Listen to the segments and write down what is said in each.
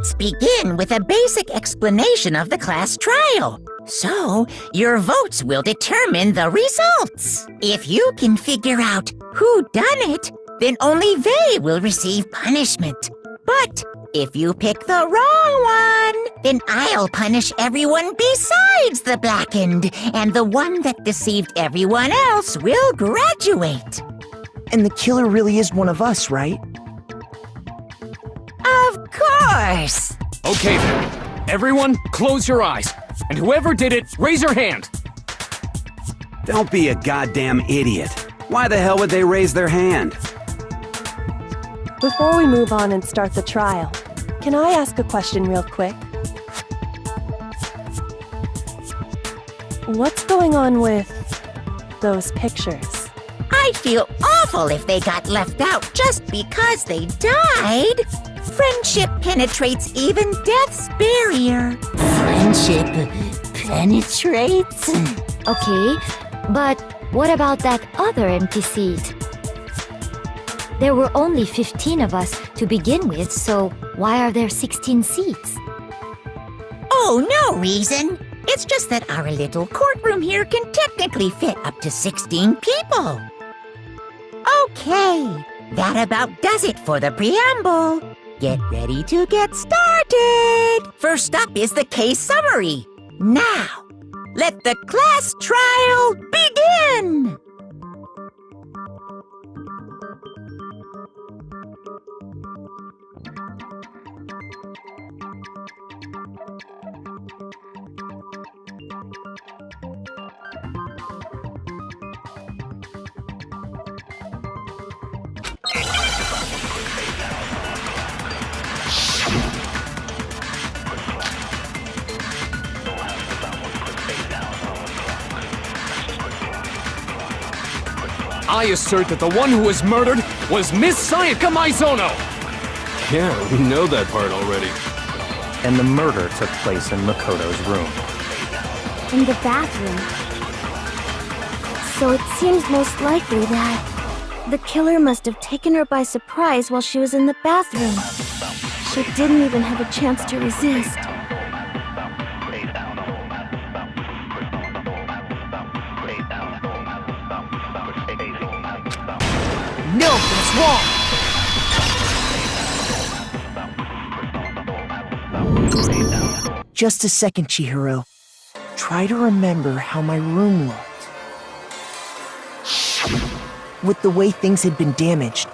Let's begin with a basic explanation of the class trial. So, your votes will determine the results. If you can figure out who done it, then only they will receive punishment. But if you pick the wrong one, then I'll punish everyone besides the blackened, and the one that deceived everyone else will graduate. And the killer really is one of us, right? Of course! Okay then. Everyone, close your eyes. And whoever did it, raise your hand. Don't be a goddamn idiot. Why the hell would they raise their hand? Before we move on and start the trial, can I ask a question real quick? What's going on with those pictures? I'd feel awful if they got left out just because they died. Friendship penetrates even death's barrier. Friendship penetrates? Okay, but what about that other empty seat? There were only 15 of us to begin with, so why are there 16 seats? Oh, no reason. It's just that our little courtroom here can technically fit up to 16 people. Okay, that about does it for the preamble. Get ready to get started. First up is the case summary. Now, let the class trial begin. I assert that the one who was murdered was Miss Sayaka Maizono! Yeah, we know that part already. And the murder took place in Makoto's room. In the bathroom. So it seems most likely that the killer must have taken her by surprise while she was in the bathroom. She didn't even have a chance to resist. No, that's wrong. Just a second, Chihiro. Try to remember how my room looked. With the way things had been damaged,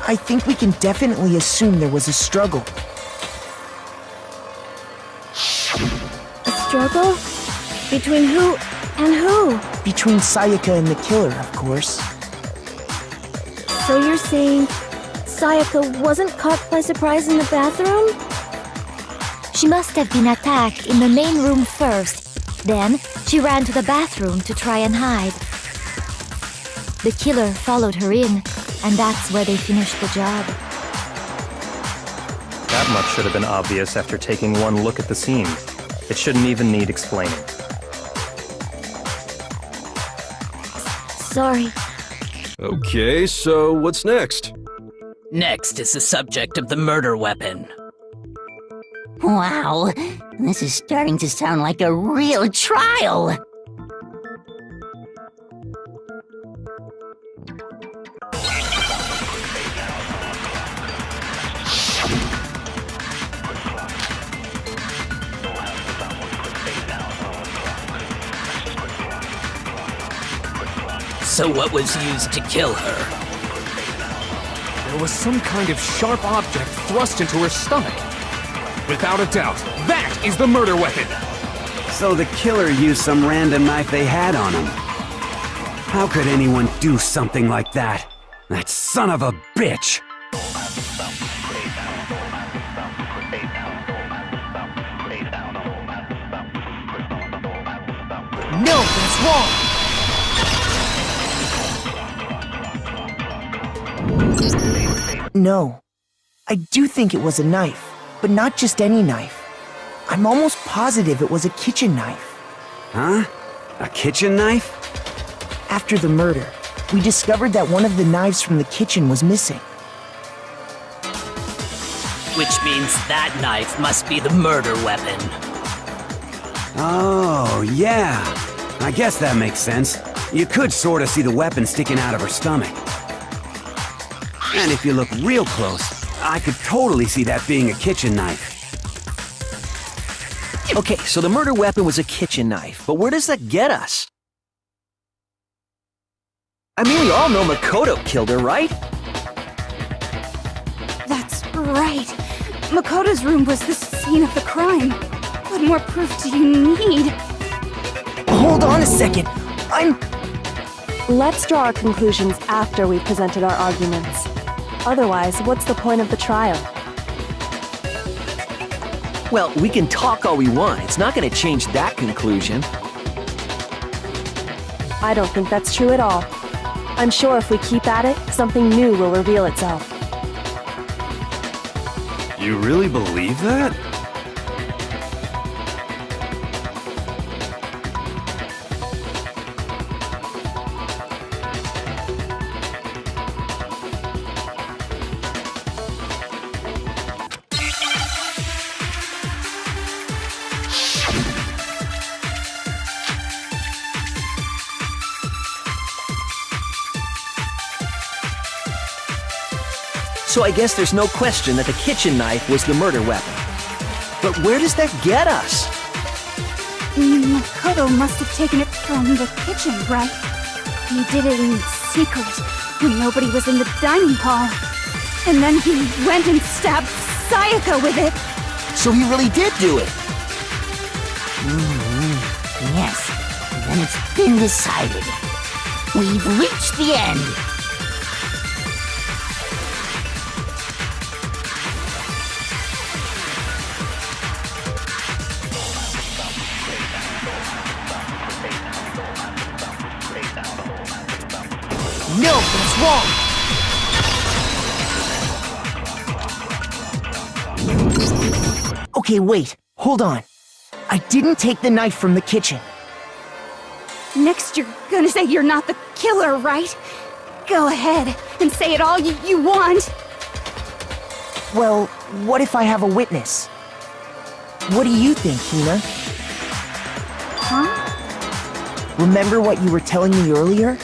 I think we can definitely assume there was a struggle. A struggle? Between who and who? Between Sayaka and the killer, of course. So you're saying Sayaka wasn't caught by surprise in the bathroom? She must have been attacked in the main room first. Then, she ran to the bathroom to try and hide. The killer followed her in, and that's where they finished the job. That much should have been obvious after taking one look at the scene. It shouldn't even need explaining. Sorry. Okay, so what's next? Next is the subject of the murder weapon. Wow, this is starting to sound like a real trial. So what was used to kill her? There was some kind of sharp object thrust into her stomach. Without a doubt, that is the murder weapon! So the killer used some random knife they had on him. How could anyone do something like that? That son of a bitch! No, that's wrong. No. I do think it was a knife, but not just any knife. I'm almost positive it was a kitchen knife. Huh? A kitchen knife? After the murder, we discovered that one of the knives from the kitchen was missing. Which means that knife must be the murder weapon. Oh, yeah. I guess that makes sense. You could sort of see the weapon sticking out of her stomach. And if you look real close, I could totally see that being a kitchen knife. Okay, so the murder weapon was a kitchen knife, but where does that get us? I mean, we all know Makoto killed her, right? That's right. Makoto's room was the scene of the crime. What more proof do you need? Hold on a second. Let's draw our conclusions after we've presented our arguments. Otherwise, what's the point of the trial? Well, we can talk all we want. It's not going to change that conclusion. I don't think that's true at all. I'm sure if we keep at it, something new will reveal itself. You really believe that? So I guess there's no question that the kitchen knife was the murder weapon. But where does that get us? Makoto must have taken it from the kitchen, right? He did it in secret when nobody was in the dining hall. And then he went and stabbed Sayaka with it. So he really did do it. Yes, then it's been decided. We've reached the end. No, that's wrong. Okay, wait. Hold on. I didn't take the knife from the kitchen. Next, you're gonna say you're not the killer, right? Go ahead and say it all you want. Well, what if I have a witness? What do you think, Hina? Huh? Remember what you were telling me earlier?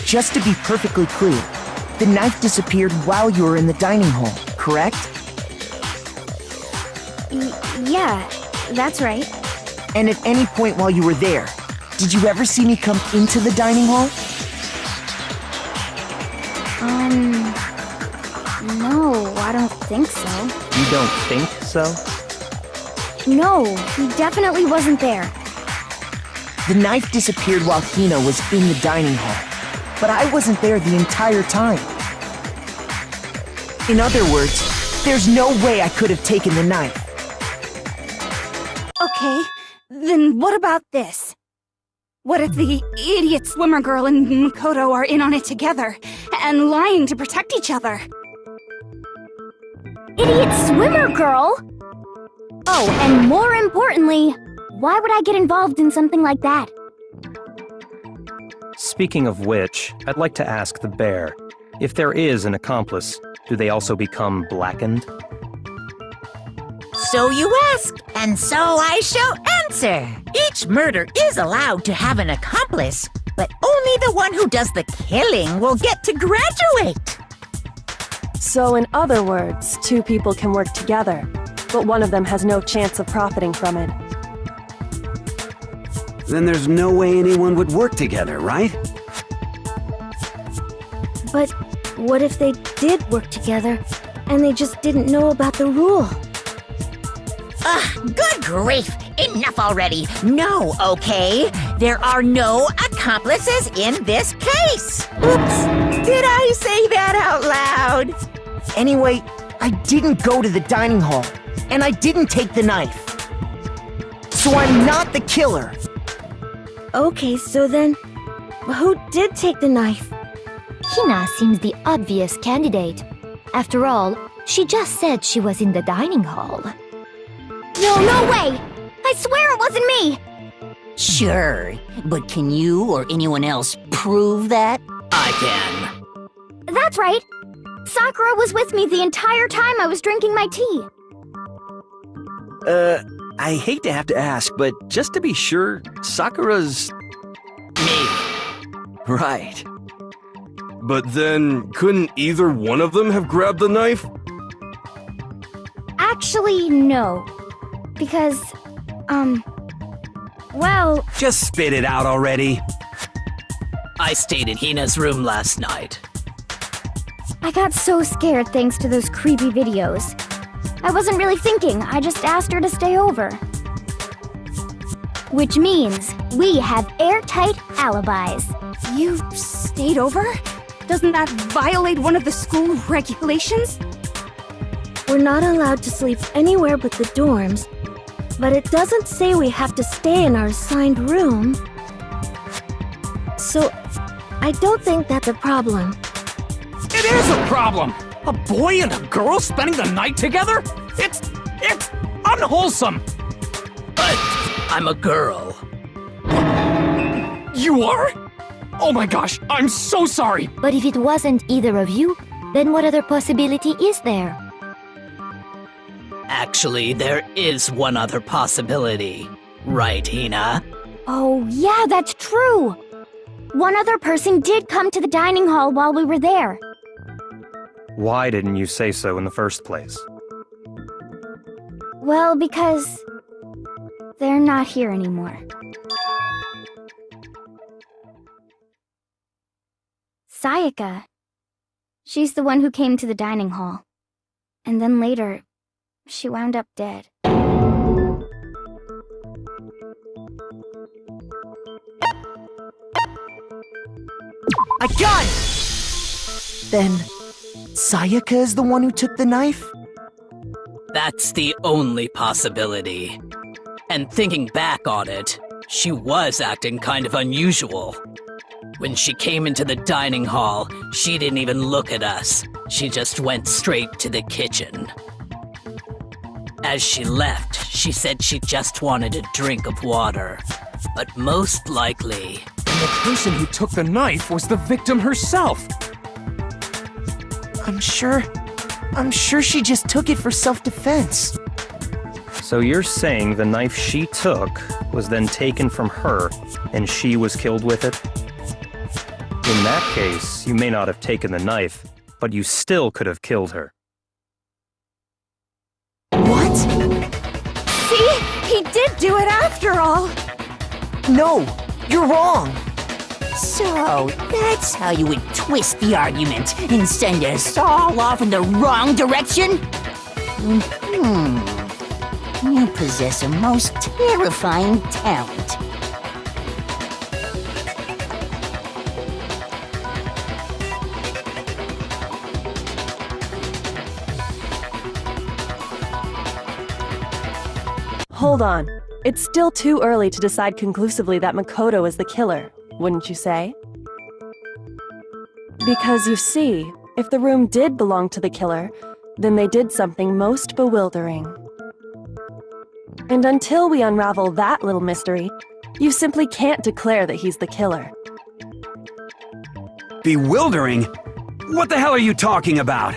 Just to be perfectly clear, the knife disappeared while you were in the dining hall, correct? Yeah, that's right. And at any point while you were there, did you ever see me come into the dining hall? No, I don't think so. You don't think so? No, he definitely wasn't there. The knife disappeared while Hina was in the dining hall, but I wasn't there the entire time. In other words, there's no way I could have taken the knife. Okay, then what about this? What if the idiot swimmer girl and Makoto are in on it together, and lying to protect each other? Idiot swimmer girl! Oh, and more importantly, why would I get involved in something like that? Speaking of which, I'd like to ask the bear, if there is an accomplice, do they also become blackened? So you ask, and so I shall answer. Each murder is allowed to have an accomplice, but only the one who does the killing will get to graduate. So in other words, two people can work together, but one of them has no chance of profiting from it. Then there's no way anyone would work together, right? But what if they did work together, and they just didn't know about the rule? Ugh, good grief! Enough already! No, okay? There are no accomplices in this case! Oops! Did I say that out loud? Anyway, I didn't go to the dining hall, and I didn't take the knife. So I'm not the killer. Okay, so then, who did take the knife? Hina seems the obvious candidate. After all, she just said she was in the dining hall. No way! I swear it wasn't me! Sure, but can you or anyone else prove that? I can. That's right! Sakura was with me the entire time I was drinking my tea. I hate to have to ask, but just to be sure, Sakura's... Me. Right. But then, couldn't either one of them have grabbed the knife? Actually, no. Because, well... Just spit it out already. I stayed in Hina's room last night. I got so scared thanks to those creepy videos. I wasn't really thinking, I just asked her to stay over. Which means we have airtight alibis. You stayed over? Doesn't that violate one of the school regulations? We're not allowed to sleep anywhere but the dorms, but it doesn't say we have to stay in our assigned room. So, I don't think that's a problem. It is a problem! A boy and a girl spending the night together? It's unwholesome! But I'm a girl. You are? Oh my gosh, I'm so sorry! But if it wasn't either of you, then what other possibility is there? Actually, there is one other possibility. Right, Hina? Oh, yeah, that's true! One other person did come to the dining hall while we were there. Why didn't you say so in the first place? Well, because... they're not here anymore. Sayaka. She's the one who came to the dining hall. And then later, she wound up dead. I got it! Then, Sayaka is the one who took the knife? That's the only possibility. And thinking back on it, she was acting kind of unusual. When she came into the dining hall, she didn't even look at us. She just went straight to the kitchen. As she left, she said she just wanted a drink of water. But most likely... And the person who took the knife was the victim herself! I'm sure she just took it for self-defense. So you're saying the knife she took was then taken from her, and she was killed with it? In that case, you may not have taken the knife, but you still could have killed her. What? See? He did do it after all! No, you're wrong! So, that's how you would twist the argument and send us all off in the wrong direction? You possess a most terrifying talent. Hold on. It's still too early to decide conclusively that Makoto is the killer, wouldn't you say? Because you see, if the room did belong to the killer, then they did something most bewildering. And until we unravel that little mystery, you simply can't declare that he's the killer. Bewildering? What the hell are you talking about?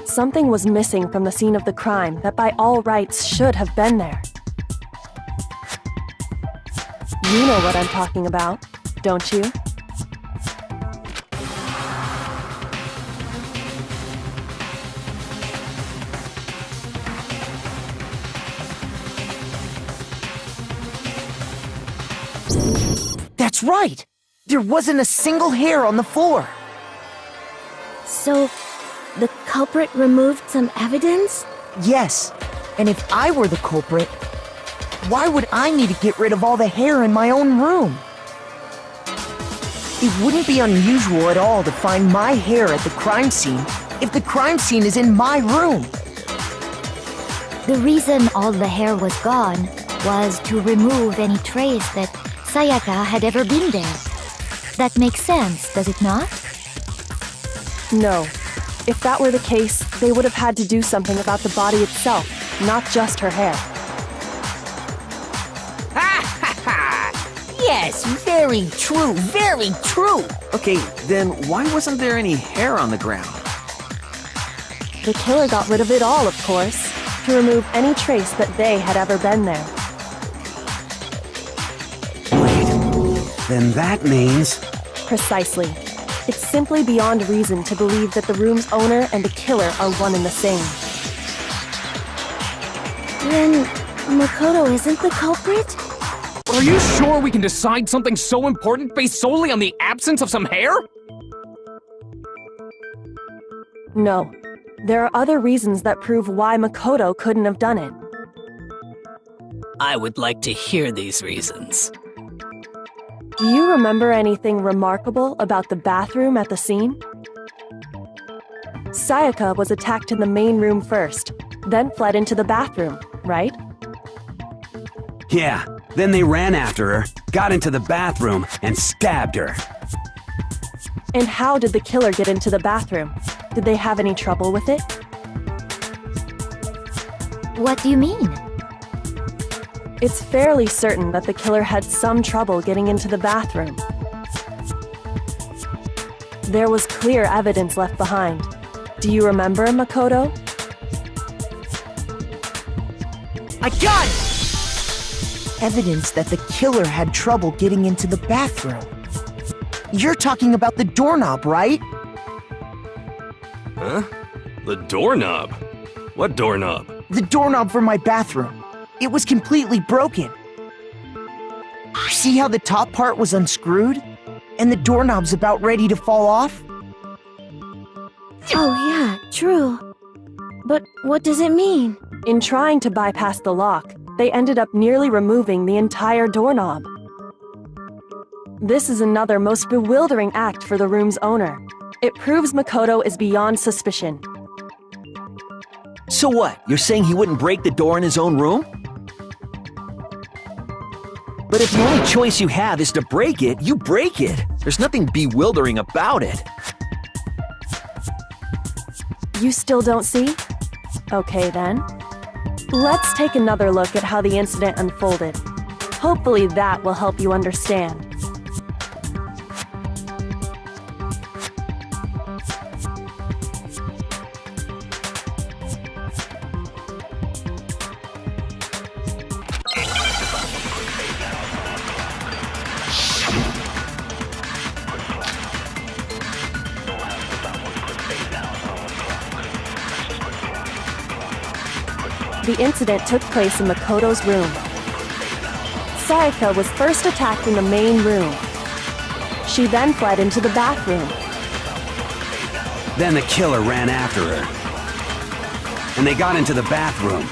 Something was missing from the scene of the crime that by all rights should have been there. You know what I'm talking about, don't you? That's right! There wasn't a single hair on the floor! So, the culprit removed some evidence? Yes, and if I were the culprit, why would I need to get rid of all the hair in my own room? It wouldn't be unusual at all to find my hair at the crime scene, if the crime scene is in my room? The reason all the hair was gone was to remove any trace that Sayaka had ever been there. That makes sense, does it not? No. If that were the case, they would have had to do something about the body itself, not just her hair. Yes, very true, very true. Okay, then why wasn't there any hair on the ground? The killer got rid of it all, of course, to remove any trace that they had ever been there. Then that means... Precisely. It's simply beyond reason to believe that the room's owner and the killer are one and the same. Then Makoto isn't the culprit? Are you sure we can decide something so important based solely on the absence of some hair? No. There are other reasons that prove why Makoto couldn't have done it. I would like to hear these reasons. Do you remember anything remarkable about the bathroom at the scene? Sayaka was attacked in the main room first, then fled into the bathroom, right? Yeah, then they ran after her, got into the bathroom, and stabbed her. And how did the killer get into the bathroom? Did they have any trouble with it? What do you mean? It's fairly certain that the killer had some trouble getting into the bathroom. There was clear evidence left behind. Do you remember, Makoto? I got it! Evidence that the killer had trouble getting into the bathroom. You're talking about the doorknob, right? Huh? The doorknob? What doorknob? The doorknob for my bathroom. It was completely broken. See how the top part was unscrewed? And the doorknob's about ready to fall off? Oh yeah, true. But what does it mean? In trying to bypass the lock, they ended up nearly removing the entire doorknob. This is another most bewildering act for the room's owner. It proves Makoto is beyond suspicion. So what? You're saying he wouldn't break the door in his own room? But if the only choice you have is to break it, you break it. There's nothing bewildering about it. You still don't see? Okay then. Let's take another look at how the incident unfolded. Hopefully that will help you understand. The incident took place in Makoto's room. Sayaka was first attacked in the main room. She then fled into the bathroom. Then the killer ran after her. And they got into the bathroom.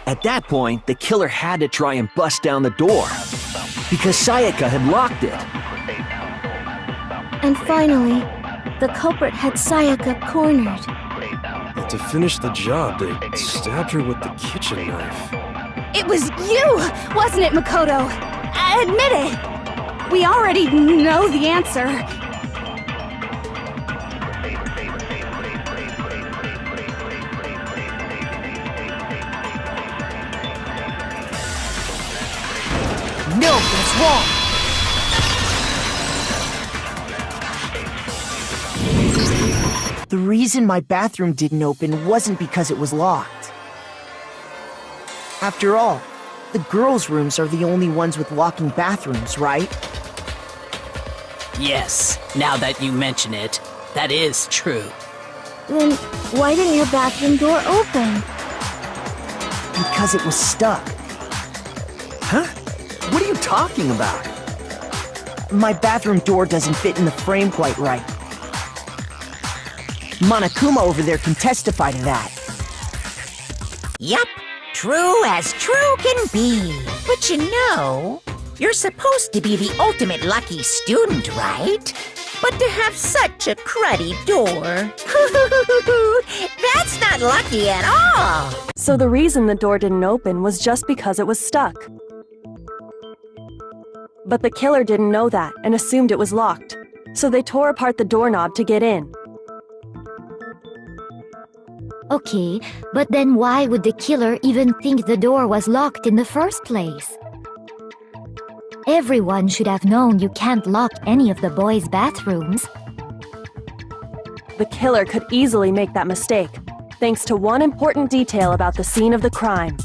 At that point, the killer had to try and bust down the door, because Sayaka had locked it. And finally, the culprit had Sayaka cornered. To finish the job, they stabbed her with the kitchen knife. It was you, wasn't it, Makoto? Admit it! We already know the answer. No, that's wrong! The reason my bathroom didn't open wasn't because it was locked. After all, the girls' rooms are the only ones with locking bathrooms, right? Yes, now that you mention it, that is true. Then why didn't your bathroom door open? Because it was stuck. Huh? What are you talking about? My bathroom door doesn't fit in the frame quite right. Monokuma over there can testify to that. Yup, true as true can be. But you know, you're supposed to be the ultimate lucky student, right? But to have such a cruddy door. That's not lucky at all. So the reason the door didn't open was just because it was stuck. But the killer didn't know that and assumed it was locked. So they tore apart the doorknob to get in. Okay, but then why would the killer even think the door was locked in the first place? Everyone should have known you can't lock any of the boys' bathrooms. The killer could easily make that mistake, thanks to one important detail about the scene of the crime.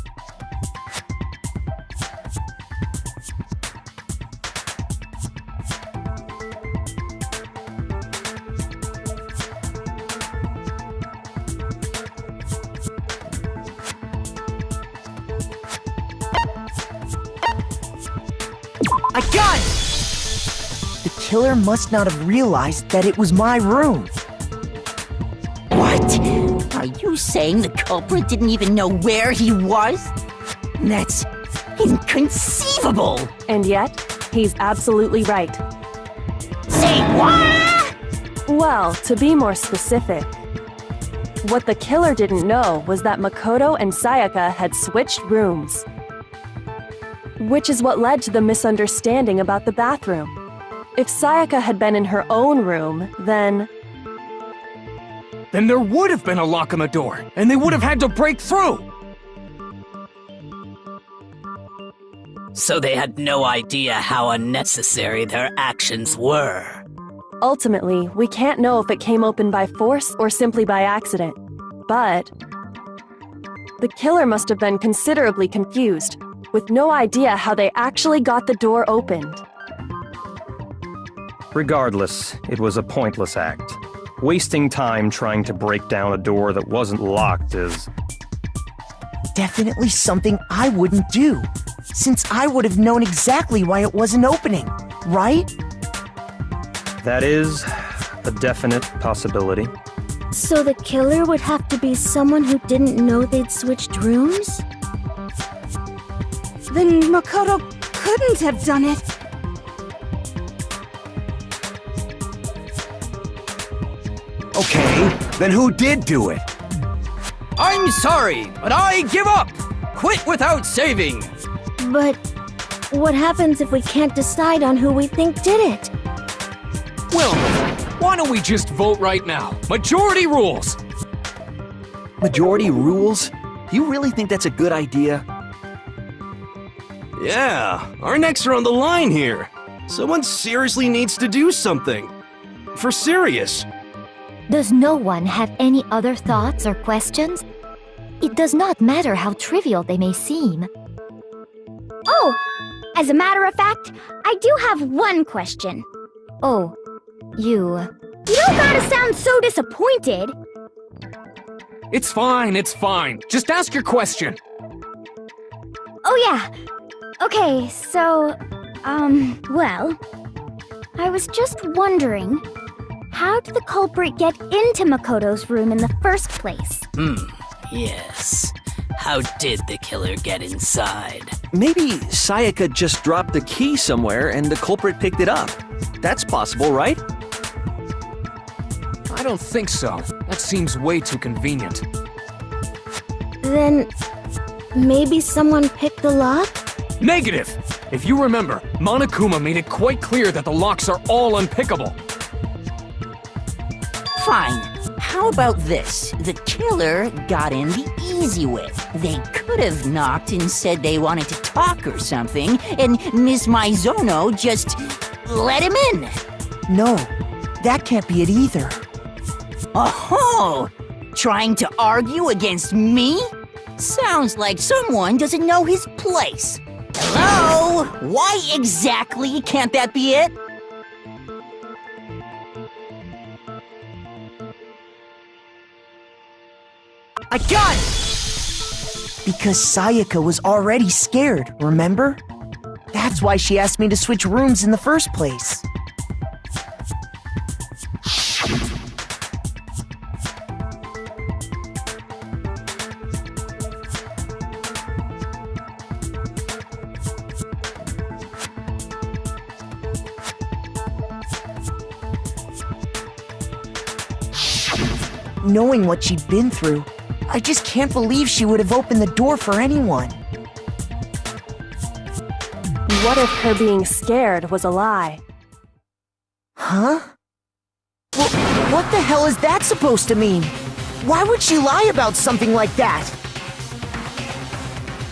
I got it! The killer must not have realized that it was my room. What? Are you saying the culprit didn't even know where he was? That's inconceivable! And yet, he's absolutely right. Say what? Well, to be more specific, what the killer didn't know was that Makoto and Sayaka had switched rooms. Which is what led to the misunderstanding about the bathroom. If Sayaka had been in her own room, then there would have been a lock on the door, and they would have had to break through! So they had no idea how unnecessary their actions were. Ultimately, we can't know if it came open by force or simply by accident. But the killer must have been considerably confused, with no idea how they actually got the door opened. Regardless, it was a pointless act. Wasting time trying to break down a door that wasn't locked is Definitely something I wouldn't do, since I would have known exactly why it wasn't opening, right? That is a definite possibility. So the killer would have to be someone who didn't know they'd switched rooms? Then Makoto couldn't have done it. Okay, then who did do it? I'm sorry, but I give up! Quit without saving! But what happens if we can't decide on who we think did it? Well, why don't we just vote right now? Majority rules! Majority rules? Do you really think that's a good idea? Yeah, our necks are on the line here. Someone seriously needs to do something. For serious. Does no one have any other thoughts or questions? It does not matter how trivial they may seem. Oh, as a matter of fact, I do have one question. Oh, you... You don't gotta sound so disappointed. It's fine, it's fine. Just ask your question. Oh yeah. Okay, so, well, I was just wondering, how did the culprit get into Makoto's room in the first place? Yes. How did the killer get inside? Maybe Sayaka just dropped the key somewhere and the culprit picked it up. That's possible, right? I don't think so. That seems way too convenient. Then maybe someone picked the lock? Negative! If you remember, Monokuma made it quite clear that the locks are all unpickable. Fine. How about this? The killer got in the easy way. They could have knocked and said they wanted to talk or something, and Miss Maizono just let him in. No, that can't be it either. Oh, trying to argue against me? Sounds like someone doesn't know his place. Hello? Why exactly can't that be it? I got it! Because Sayaka was already scared, remember? That's why she asked me to switch rooms in the first place. Knowing what she'd been through, I just can't believe she would have opened the door for anyone. What if her being scared was a lie? Huh? What the hell is that supposed to mean? Why would she lie about something like that?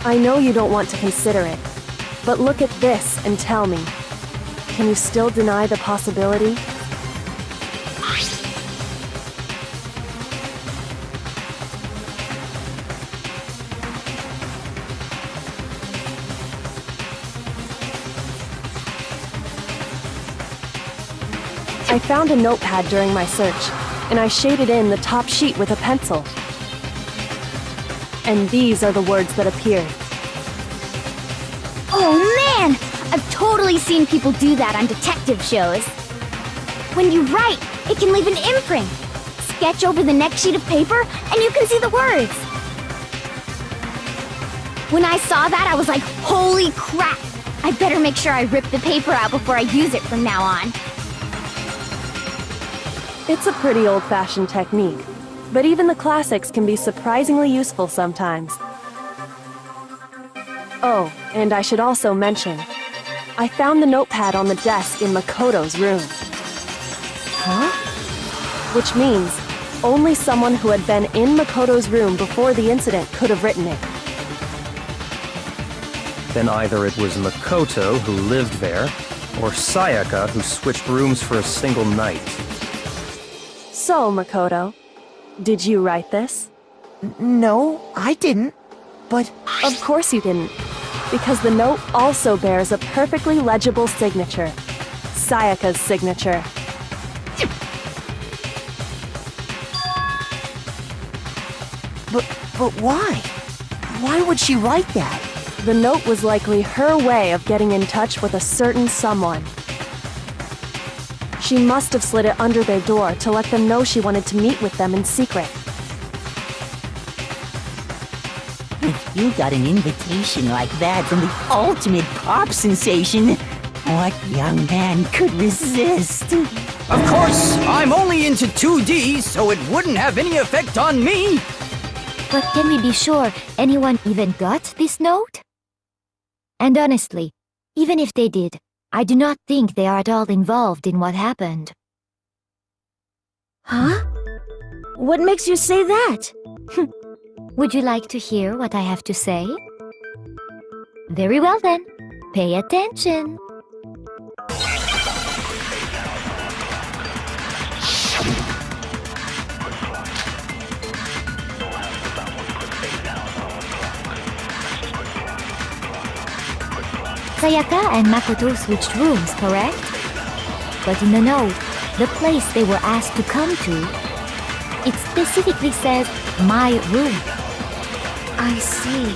I know you don't want to consider it, but look at this and tell me. Can you still deny the possibility? I found a notepad during my search, and I shaded in the top sheet with a pencil. And these are the words that appeared. Oh man! I've totally seen people do that on detective shows. When you write, it can leave an imprint. Sketch over the next sheet of paper, and you can see the words. When I saw that, I was like, holy crap! I better make sure I rip the paper out before I use it from now on. It's a pretty old-fashioned technique, but even the classics can be surprisingly useful sometimes. Oh, and I should also mention, I found the notepad on the desk in Makoto's room. Huh? Which means only someone who had been in Makoto's room before the incident could have written it. Then either it was Makoto who lived there, or Sayaka who switched rooms for a single night. So, Makoto, did you write this? No, I didn't. But of course you didn't, because the note also bears a perfectly legible signature. Sayaka's signature. But why? Why would she write that? The note was likely her way of getting in touch with a certain someone. She must have slid it under their door to let them know she wanted to meet with them in secret. If you got an invitation like that from the ultimate pop sensation, what young man could resist? Of course, I'm only into 2D, so it wouldn't have any effect on me. But can we be sure anyone even got this note? And honestly, even if they did, I do not think they are at all involved in what happened. Huh? What makes you say that? Would you like to hear what I have to say? Very well then, pay attention. Sayaka and Makoto switched rooms, correct? But in the note, the place they were asked to come to, it specifically says, my room. I see.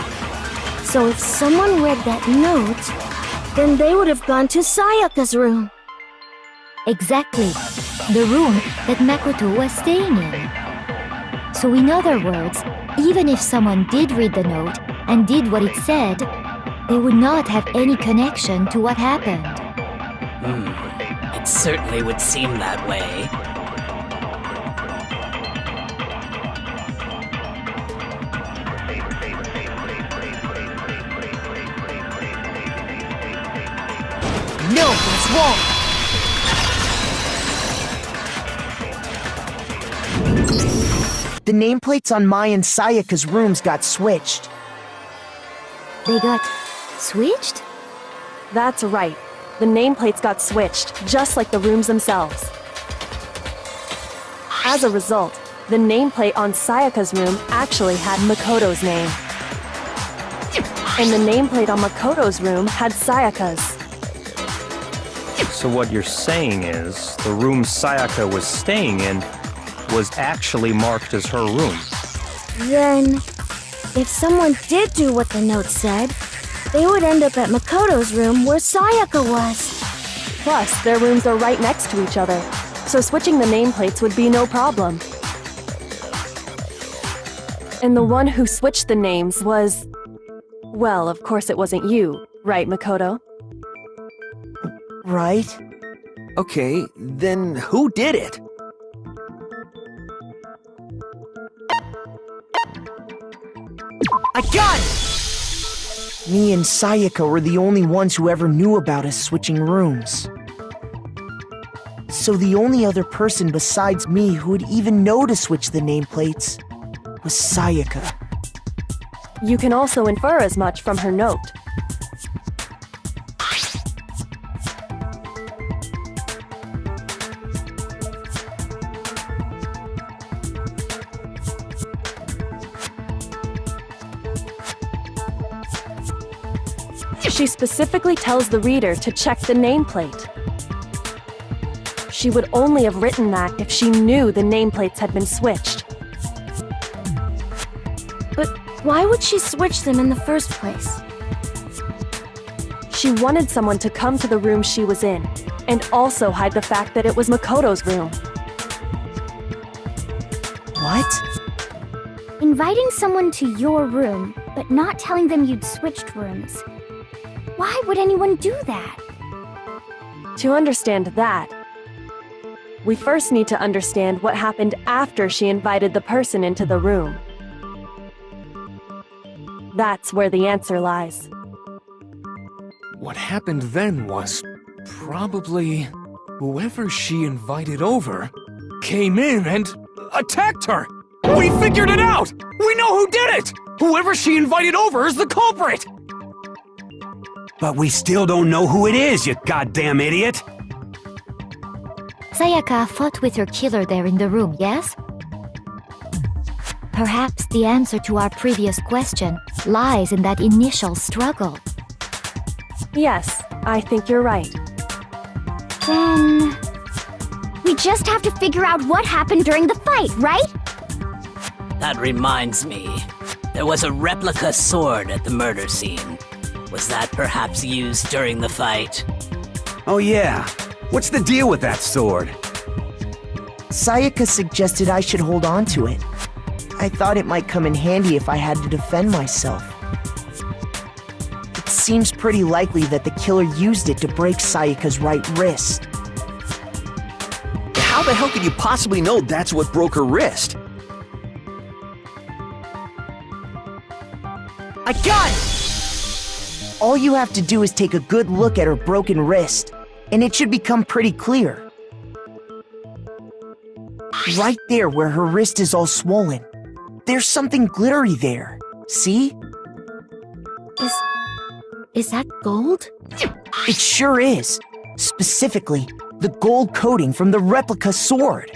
So if someone read that note, then they would have gone to Sayaka's room. Exactly. The room that Makoto was staying in. So in other words, even if someone did read the note and did what it said, they would not have any connection to what happened. It certainly would seem that way. no, that's wrong. The nameplates on Mai and Sayaka's rooms got switched. They got switched? That's right. The nameplates got switched, just like the rooms themselves. As a result, the nameplate on Sayaka's room actually had Makoto's name. And the nameplate on Makoto's room had Sayaka's. So what you're saying is, the room Sayaka was staying in was actually marked as her room. Then, if someone did do what the note said, they would end up at Makoto's room where Sayaka was. Plus, their rooms are right next to each other, so switching the nameplates would be no problem. And the one who switched the names was... well, of course it wasn't you, right, Makoto? Right? Okay, then who did it? Me and Sayaka were the only ones who ever knew about us switching rooms. So the only other person besides me who would even know to switch the nameplates was Sayaka. You can also infer as much from her note. She specifically tells the reader to check the nameplate. She would only have written that if she knew the nameplates had been switched. But why would she switch them in the first place? She wanted someone to come to the room she was in, and also hide the fact that it was Makoto's room. What? Inviting someone to your room, but not telling them you'd switched rooms. Why would anyone do that? To understand that, we first need to understand what happened after she invited the person into the room. That's where the answer lies. What happened then was probably whoever she invited over came in and attacked her. We figured it out! We know who did it! Whoever she invited over is the culprit! But we still don't know who it is, you goddamn idiot! Sayaka fought with her killer there in the room, yes? Perhaps the answer to our previous question lies in that initial struggle. Yes, I think you're right. Then... we just have to figure out what happened during the fight, right? That reminds me. There was a replica sword at the murder scene. Was that perhaps used during the fight? Oh yeah. What's the deal with that sword? Sayaka suggested I should hold on to it. I thought it might come in handy if I had to defend myself. It seems pretty likely that the killer used it to break Sayaka's right wrist. How the hell could you possibly know that's what broke her wrist? I got it! All you have to do is take a good look at her broken wrist, and it should become pretty clear. Right there where her wrist is all swollen, there's something glittery there. See? Is that gold? It sure is. Specifically, the gold coating from the replica sword.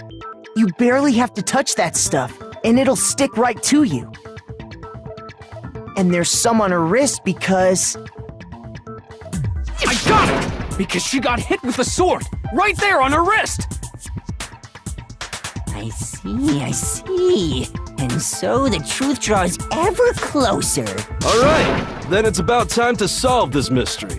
You barely have to touch that stuff, and it'll stick right to you. And there's some on her wrist because... I got it! Because she got hit with the sword! Right there on her wrist! I see. And so the truth draws ever closer. All right, then it's about time to solve this mystery.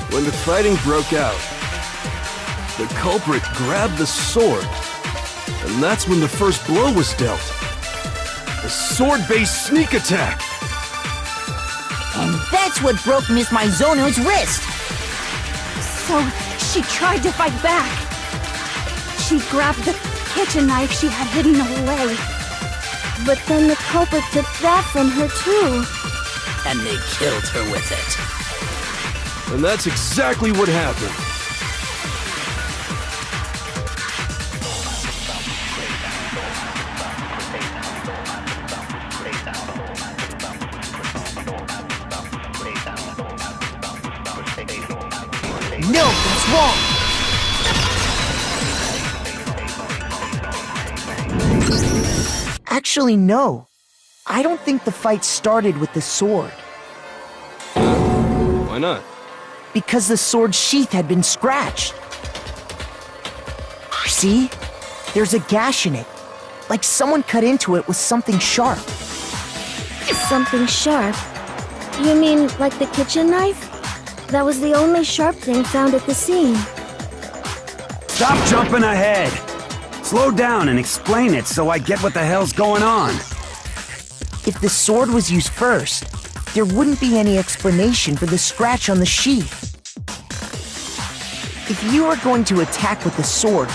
When the fighting broke out, the culprit grabbed the sword, and that's when the first blow was dealt. A sword-based sneak attack! And that's what broke Miss Mizono's wrist! So, she tried to fight back. She grabbed the kitchen knife she had hidden away. But then the culprit took that from her too. And they killed her with it. And that's exactly what happened. No, that's wrong! Actually, no. I don't think the fight started with the sword. Why not? Because the sword's sheath had been scratched. See? There's a gash in it. Like someone cut into it with something sharp. Something sharp? You mean like the kitchen knife? That was the only sharp thing found at the scene. Stop jumping ahead! Slow down and explain it so I get what the hell's going on. If the sword was used first, there wouldn't be any explanation for the scratch on the sheath. If you were going to attack with the sword,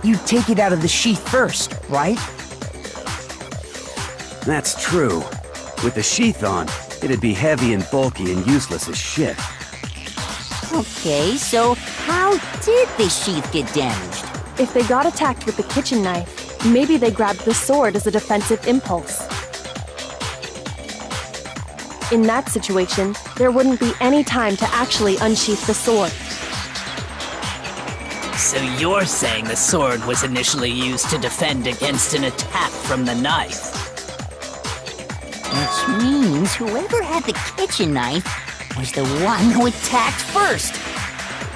you'd take it out of the sheath first, right? That's true. With the sheath on, it'd be heavy and bulky and useless as shit. Okay, so how did the sheath get damaged? If they got attacked with the kitchen knife, maybe they grabbed the sword as a defensive impulse. In that situation, there wouldn't be any time to actually unsheath the sword. So you're saying the sword was initially used to defend against an attack from the knife? Which means whoever had the kitchen knife was the one who attacked first.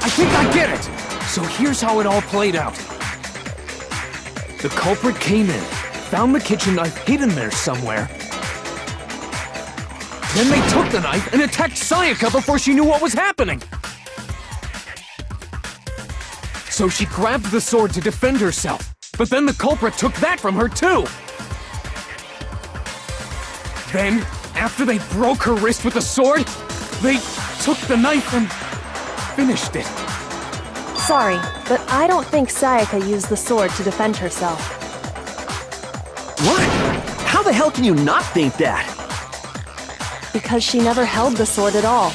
I think I get it! So here's how it all played out. The culprit came in, found the kitchen knife hidden there somewhere. Then they took the knife and attacked Sayaka before she knew what was happening. So she grabbed the sword to defend herself, but then the culprit took that from her too. Then, after they broke her wrist with the sword, they took the knife and finished it. Sorry, but I don't think Sayaka used the sword to defend herself. What? How the hell can you not think that? Because she never held the sword at all.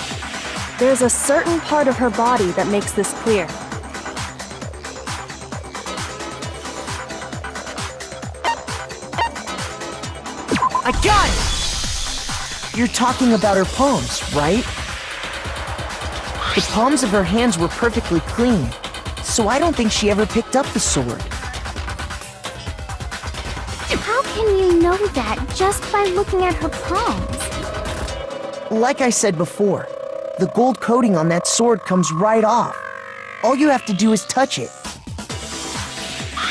There's a certain part of her body that makes this clear. I got it! You're talking about her palms, right? The palms of her hands were perfectly clean, so I don't think she ever picked up the sword. How can you know that just by looking at her palms? Like I said before, the gold coating on that sword comes right off. All you have to do is touch it.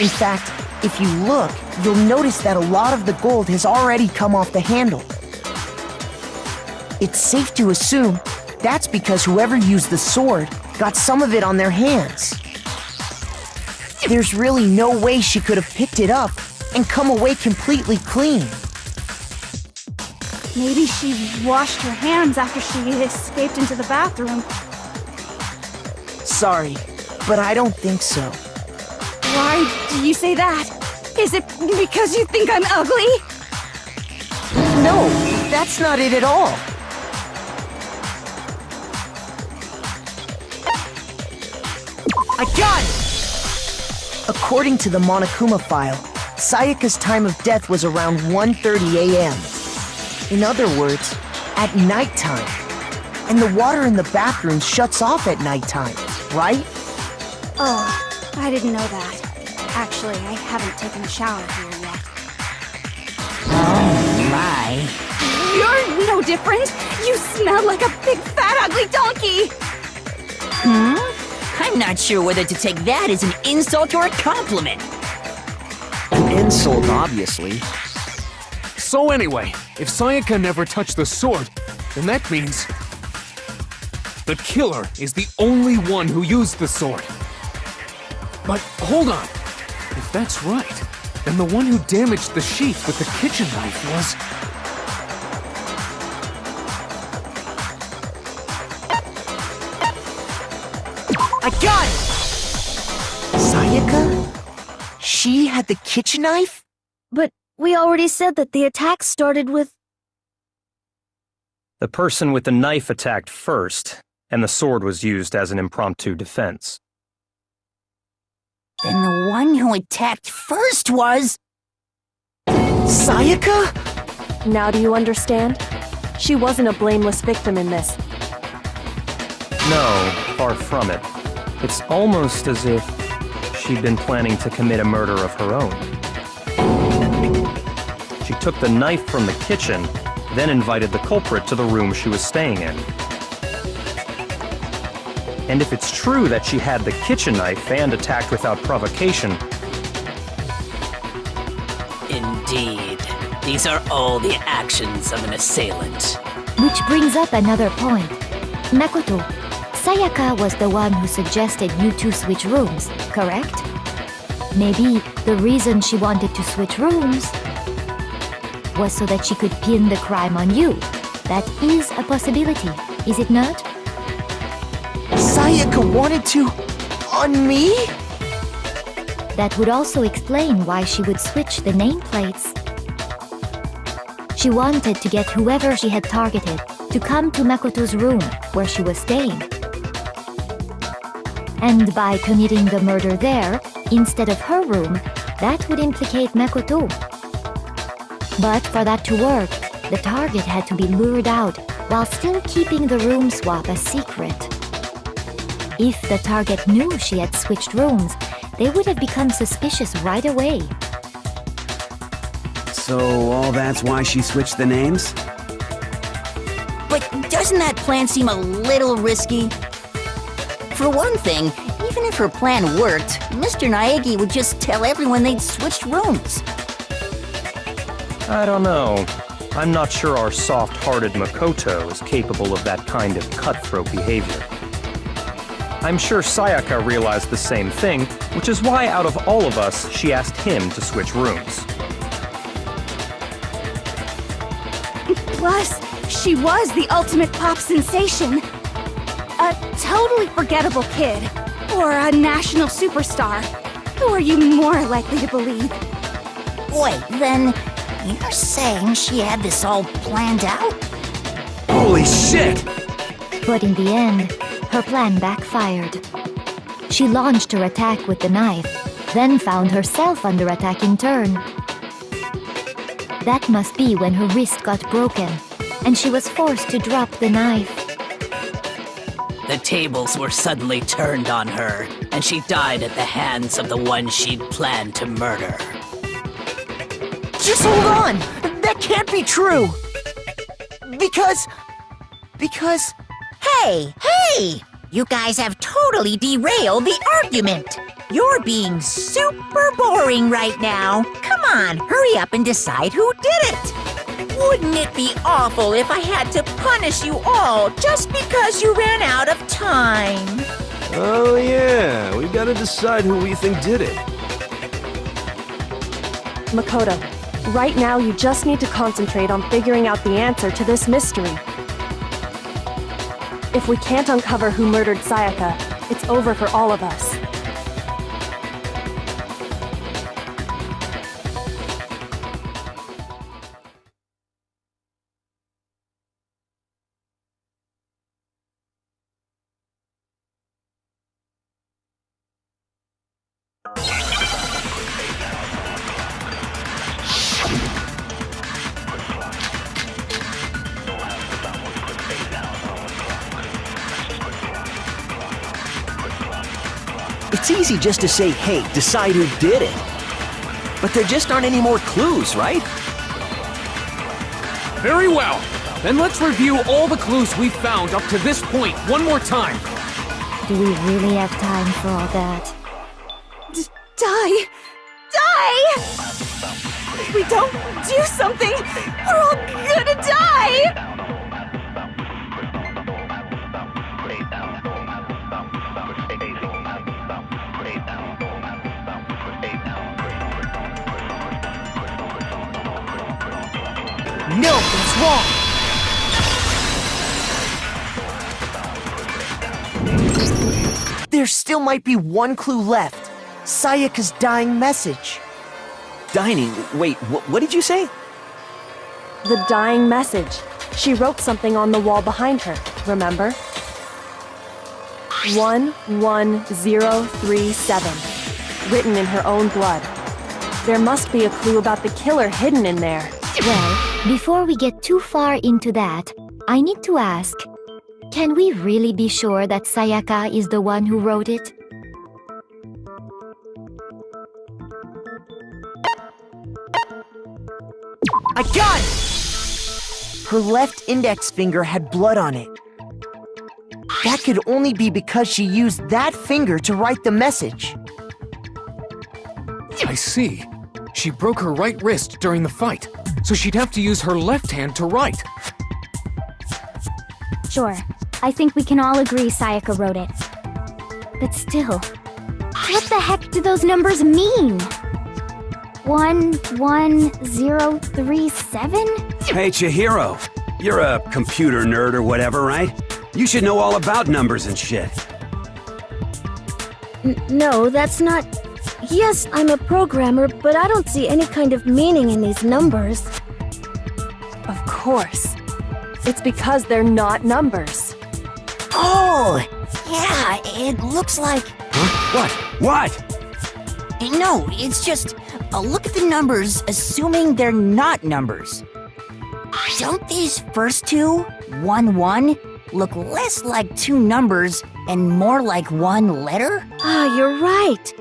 In fact, if you look, you'll notice that a lot of the gold has already come off the handle. It's safe to assume that's because whoever used the sword got some of it on their hands. There's really no way she could have picked it up and come away completely clean. Maybe she washed her hands after she escaped into the bathroom. Sorry, but I don't think so. Why do you say that? Is it because you think I'm ugly? No, that's not it at all. I got it! According to the Monokuma file, Sayaka's time of death was around 1:30 a.m. In other words, at nighttime. And the water in the bathroom shuts off at nighttime, right? Oh, I didn't know that. Actually, I haven't taken a shower here yet. Oh my. You're no different! You smell like a big fat ugly donkey! I'm not sure whether to take that as an insult or a compliment. An insult, obviously. So anyway, if Sayaka never touched the sword, then that means the killer is the only one who used the sword. But hold on. If that's right, then the one who damaged the sheath with the kitchen knife was... I got it! Sayaka? She had the kitchen knife? But we already said that the attack started with... The person with the knife attacked first, and the sword was used as an impromptu defense. Then the one who attacked first was... Sayaka? Now do you understand? She wasn't a blameless victim in this. No, far from it. It's almost as if she'd been planning to commit a murder of her own. She took the knife from the kitchen, then invited the culprit to the room she was staying in. And if it's true that she had the kitchen knife and attacked without provocation... Indeed. These are all the actions of an assailant. Which brings up another point. Makoto, Sayaka was the one who suggested you two switch rooms, correct? Maybe the reason she wanted to switch rooms was so that she could pin the crime on you. That is a possibility, is it not? Sayaka wanted to... on me? That would also explain why she would switch the nameplates. She wanted to get whoever she had targeted to come to Makoto's room where she was staying. And by committing the murder there, instead of her room, that would implicate Makoto. But for that to work, the target had to be lured out while still keeping the room swap a secret. If the target knew she had switched rooms, they would have become suspicious right away. So all that's why she switched the names? But doesn't that plan seem a little risky? For one thing, even if her plan worked, Mr. Naegi would just tell everyone they'd switched rooms. I don't know. I'm not sure our soft-hearted Makoto is capable of that kind of cutthroat behavior. I'm sure Sayaka realized the same thing, which is why out of all of us, she asked him to switch rooms. Plus, she was the ultimate pop sensation. A totally forgettable kid. Or a national superstar. Who are you more likely to believe? Wait, then you're saying she had this all planned out? Holy shit! But in the end, her plan backfired. She launched her attack with the knife, then found herself under attack in turn. That must be when her wrist got broken, and she was forced to drop the knife. The tables were suddenly turned on her, and she died at the hands of the one she'd planned to murder. Just hold on! That can't be true! Because... Hey! You guys have totally derailed the argument. You're being super boring right now. Come on, hurry up and decide who did it. Wouldn't it be awful if I had to punish you all just because you ran out of time? Oh yeah, we gotta decide who we think did it. Makoto, right now you just need to concentrate on figuring out the answer to this mystery. If we can't uncover who murdered Sayaka, it's over for all of us. It's easy just to say, hey, decide who did it. But there just aren't any more clues, right? Very well. Then let's review all the clues we've found up to this point one more time. Do we really have time for all that? Die! If we don't do something, we're all gonna die! No, it's wrong! There still might be one clue left. Sayaka's dying message. Dining? Wait, what did you say? The dying message. She wrote something on the wall behind her, remember? 11037. Written in her own blood. There must be a clue about the killer hidden in there. Well, before we get too far into that, I need to ask, can we really be sure that Sayaka is the one who wrote it? I got it! Her left index finger had blood on it. That could only be because she used that finger to write the message. I see. She broke her right wrist during the fight, so she'd have to use her left hand to write. Sure, I think we can all agree Sayaka wrote it. But still, What the heck do those numbers mean? 11037? Hey, Chihiro. You're a computer nerd or whatever, right? You should know all about numbers and shit. No, that's not... Yes, I'm a programmer, but I don't see any kind of meaning in these numbers. Of course. It's because they're not numbers. Oh, yeah, it looks like... Huh? What? No, it's just... look at the numbers, assuming they're not numbers. Don't these first two, 1-1, look less like two numbers and more like one letter? Ah, you're right.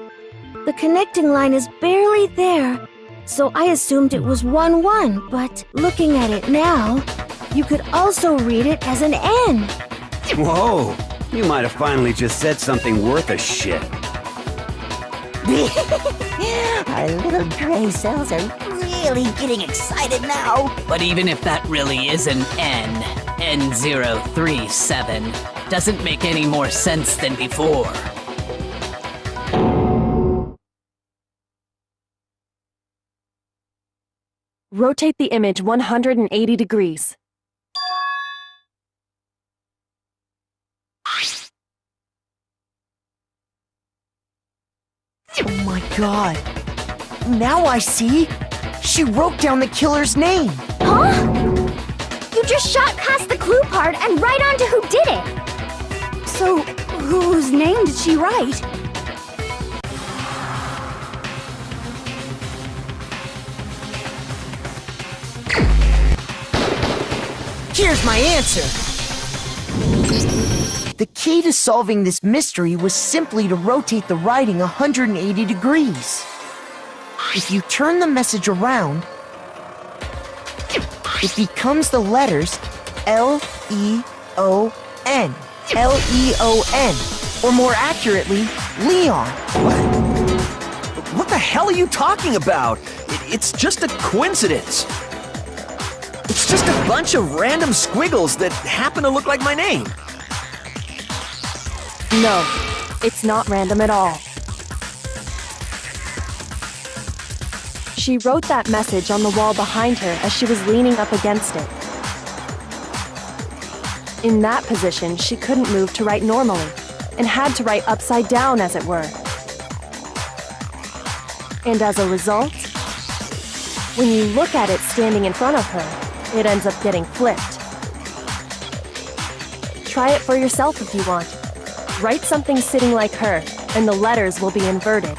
The connecting line is barely there, so I assumed it was 1-1, but looking at it now, you could also read it as an N. Whoa, you might have finally just said something worth a shit. Our little gray cells are really getting excited now. But even if that really is an N037, doesn't make any more sense than before. Rotate the image 180 degrees. Oh my god. Now I see. She wrote down the killer's name. Huh? You just shot past the clue part and right onto who did it. So, whose name did she write? Here's my answer. The key to solving this mystery was simply to rotate the writing 180 degrees. If you turn the message around, it becomes the letters L-E-O-N. L-E-O-N. Or more accurately, Leon. What the hell are you talking about? It's just a coincidence. It's just a bunch of random squiggles that happen to look like my name. No, it's not random at all. She wrote that message on the wall behind her as she was leaning up against it. In that position, she couldn't move to write normally, and had to write upside down, as it were. And as a result, when you look at it standing in front of her, it ends up getting flipped. Try it for yourself if you want. Write something sitting like her, and the letters will be inverted.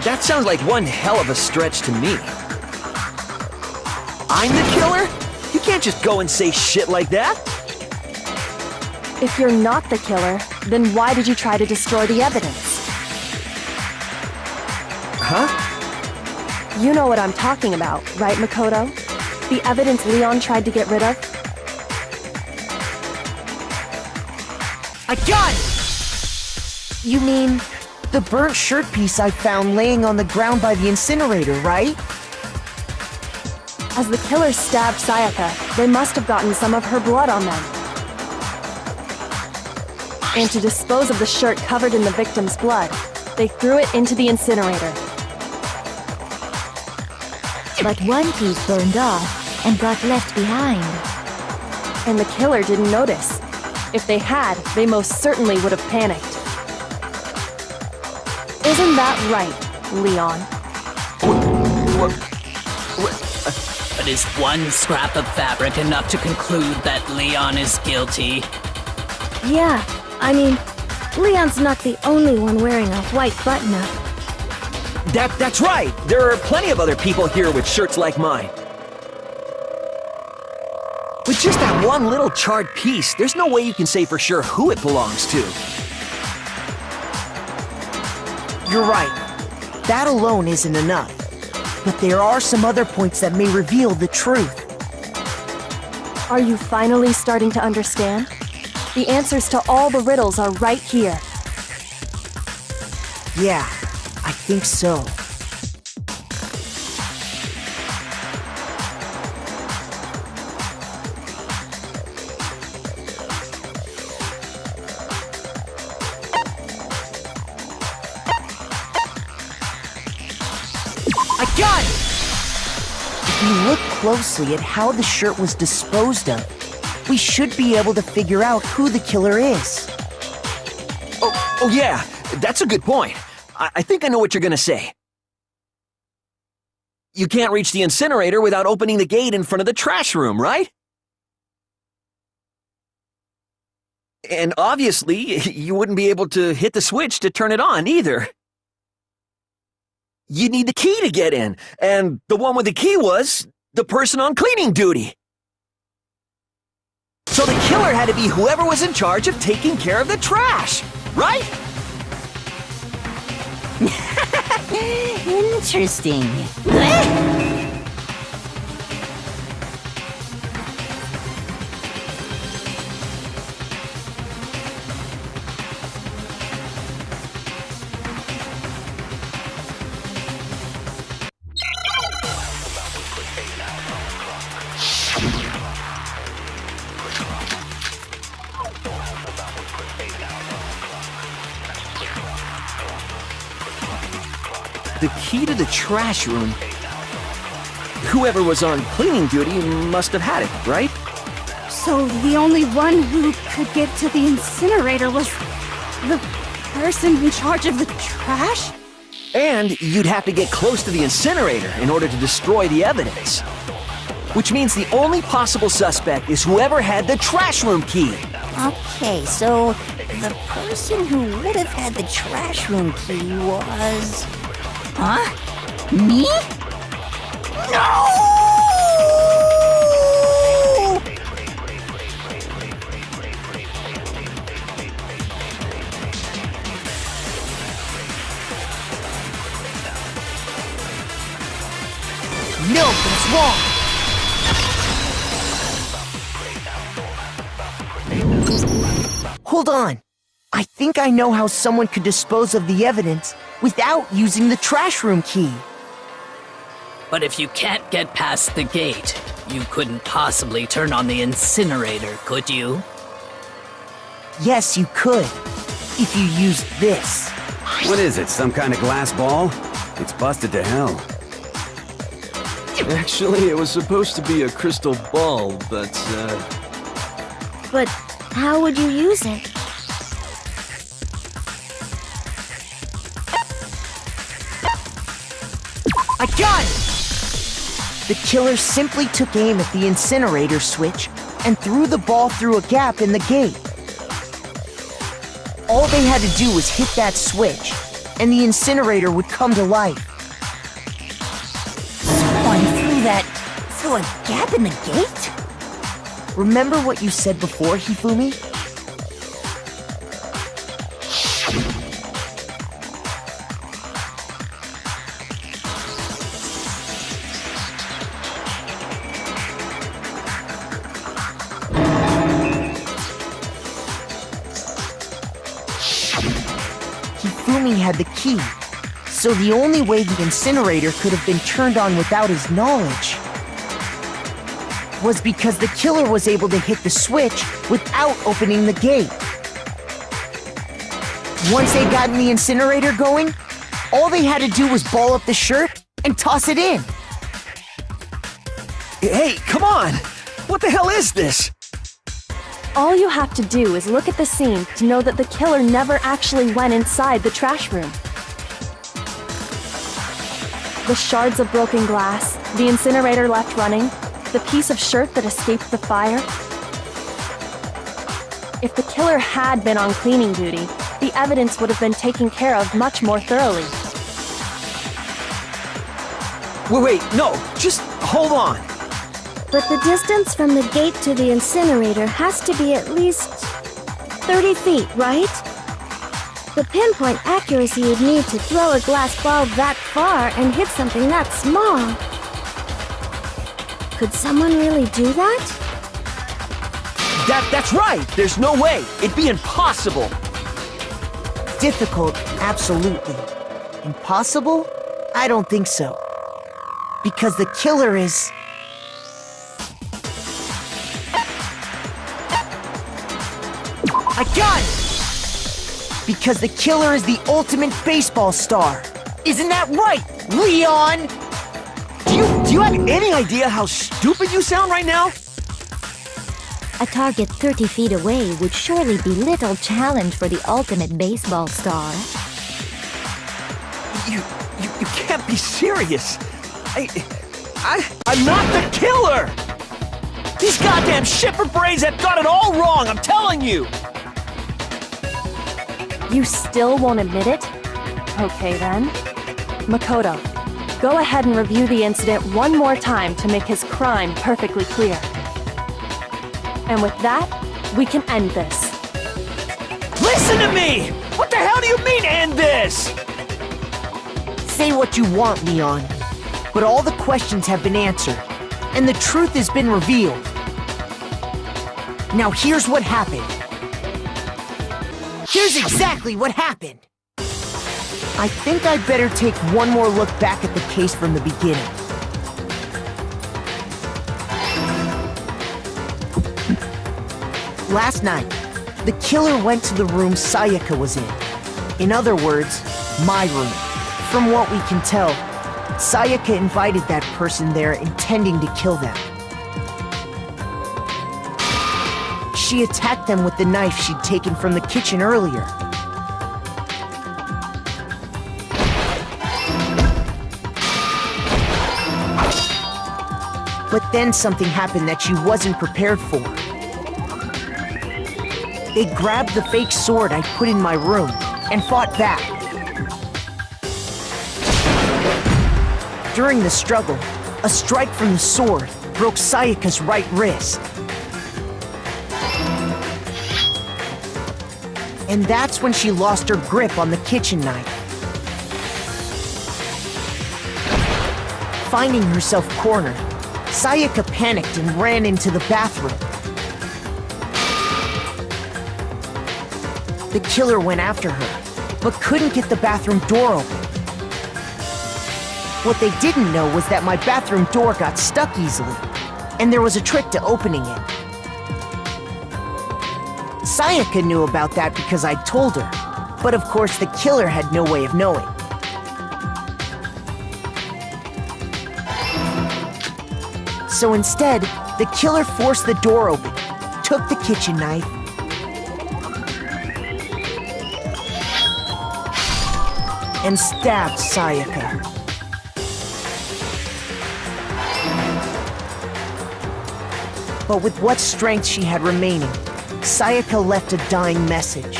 That sounds like one hell of a stretch to me. I'm the killer? You can't just go and say shit like that. If you're not the killer, then why did you try to destroy the evidence? Huh? You know what I'm talking about, right, Makoto? The evidence Leon tried to get rid of? I got it! You mean the burnt shirt piece I found laying on the ground by the incinerator, right? As the killer stabbed Sayaka, they must have gotten some of her blood on them. And to dispose of the shirt covered in the victim's blood, they threw it into the incinerator. But one piece burned off and got left behind. And the killer didn't notice. If they had, they most certainly would have panicked. Isn't that right, Leon? But is one scrap of fabric enough to conclude that Leon is guilty? Yeah, I mean, Leon's not the only one wearing a white button-up. That's right! There are plenty of other people here with shirts like mine. With just that one little charred piece, there's no way you can say for sure who it belongs to. You're right. That alone isn't enough. But there are some other points that may reveal the truth. Are you finally starting to understand? The answers to all the riddles are right here. Yeah, I think so. I got it! If you look closely at how the shirt was disposed of, we should be able to figure out who the killer is. Oh yeah, that's a good point. I think I know what you're gonna say. You can't reach the incinerator without opening the gate in front of the trash room, right? And obviously, you wouldn't be able to hit the switch to turn it on either. You need the key to get in, and the one with the key was the person on cleaning duty. So the killer had to be whoever was in charge of taking care of the trash, right? Interesting. The key to the trash room. Whoever was on cleaning duty must have had it, right? So the only one who could get to the incinerator was the person in charge of the trash? And you'd have to get close to the incinerator in order to destroy the evidence. Which means the only possible suspect is whoever had the trash room key. Okay, so the person who would have had the trash room key was... Huh? Me? No! No, that's wrong! Hold on. I think I know how someone could dispose of the evidence without using the trash room key. But if you can't get past the gate, you couldn't possibly turn on the incinerator, could you? Yes, you could. If you used this. What is it, some kind of glass ball? It's busted to hell. Actually, it was supposed to be a crystal ball, but, But how would you use it? I got it! The killer simply took aim at the incinerator switch and threw the ball through a gap in the gate. All they had to do was hit that switch, and the incinerator would come to life. Someone threw a gap in the gate? Remember what you said before, Hifumi? Hifumi had the key, so the only way the incinerator could have been turned on without his knowledge was because the killer was able to hit the switch without opening the gate. Once they'd gotten the incinerator going, all they had to do was ball up the shirt and toss it in. Hey, come on! What the hell is this? All you have to do is look at the scene to know that the killer never actually went inside the trash room. The shards of broken glass, the incinerator left running, the piece of shirt that escaped the fire. If the killer had been on cleaning duty, the evidence would have been taken care of much more thoroughly. Wait, no, just hold on. But the distance from the gate to the incinerator has to be at least 30 feet, right? The pinpoint accuracy you'd need to throw a glass ball that far and hit something that small. Could someone really do that? That's right! There's no way! It'd be impossible! Difficult, absolutely. Impossible? I don't think so. Because the killer is... I got it! Because the killer is the ultimate baseball star. Isn't that right, Leon? Do you have any idea how stupid you sound right now? A target 30 feet away would surely be little challenge for the ultimate baseball star. You can't be serious. I'm not the killer! These goddamn shipper brains have got it all wrong, I'm telling you! You still won't admit it? Okay then. Makoto, go ahead and review the incident one more time to make his crime perfectly clear. And with that, we can end this. Listen to me! What the hell do you mean, end this? Say what you want, Leon, but all the questions have been answered, and the truth has been revealed. Now here's what happened. Here's exactly what happened. I think I'd better take one more look back at the case from the beginning. Last night, the killer went to the room Sayaka was in. In other words, my room. From what we can tell, Sayaka invited that person there intending to kill them. She attacked them with the knife she'd taken from the kitchen earlier. But then something happened that she wasn't prepared for. They grabbed the fake sword I put in my room and fought back. During the struggle, a strike from the sword broke Sayaka's right wrist. And that's when she lost her grip on the kitchen knife. Finding herself cornered, Sayaka panicked and ran into the bathroom. The killer went after her, but couldn't get the bathroom door open. What they didn't know was that my bathroom door got stuck easily, and there was a trick to opening it. Sayaka knew about that because I'd told her, but of course the killer had no way of knowing. So instead, the killer forced the door open, took the kitchen knife, and stabbed Sayaka. But with what strength she had remaining, Sayaka left a dying message.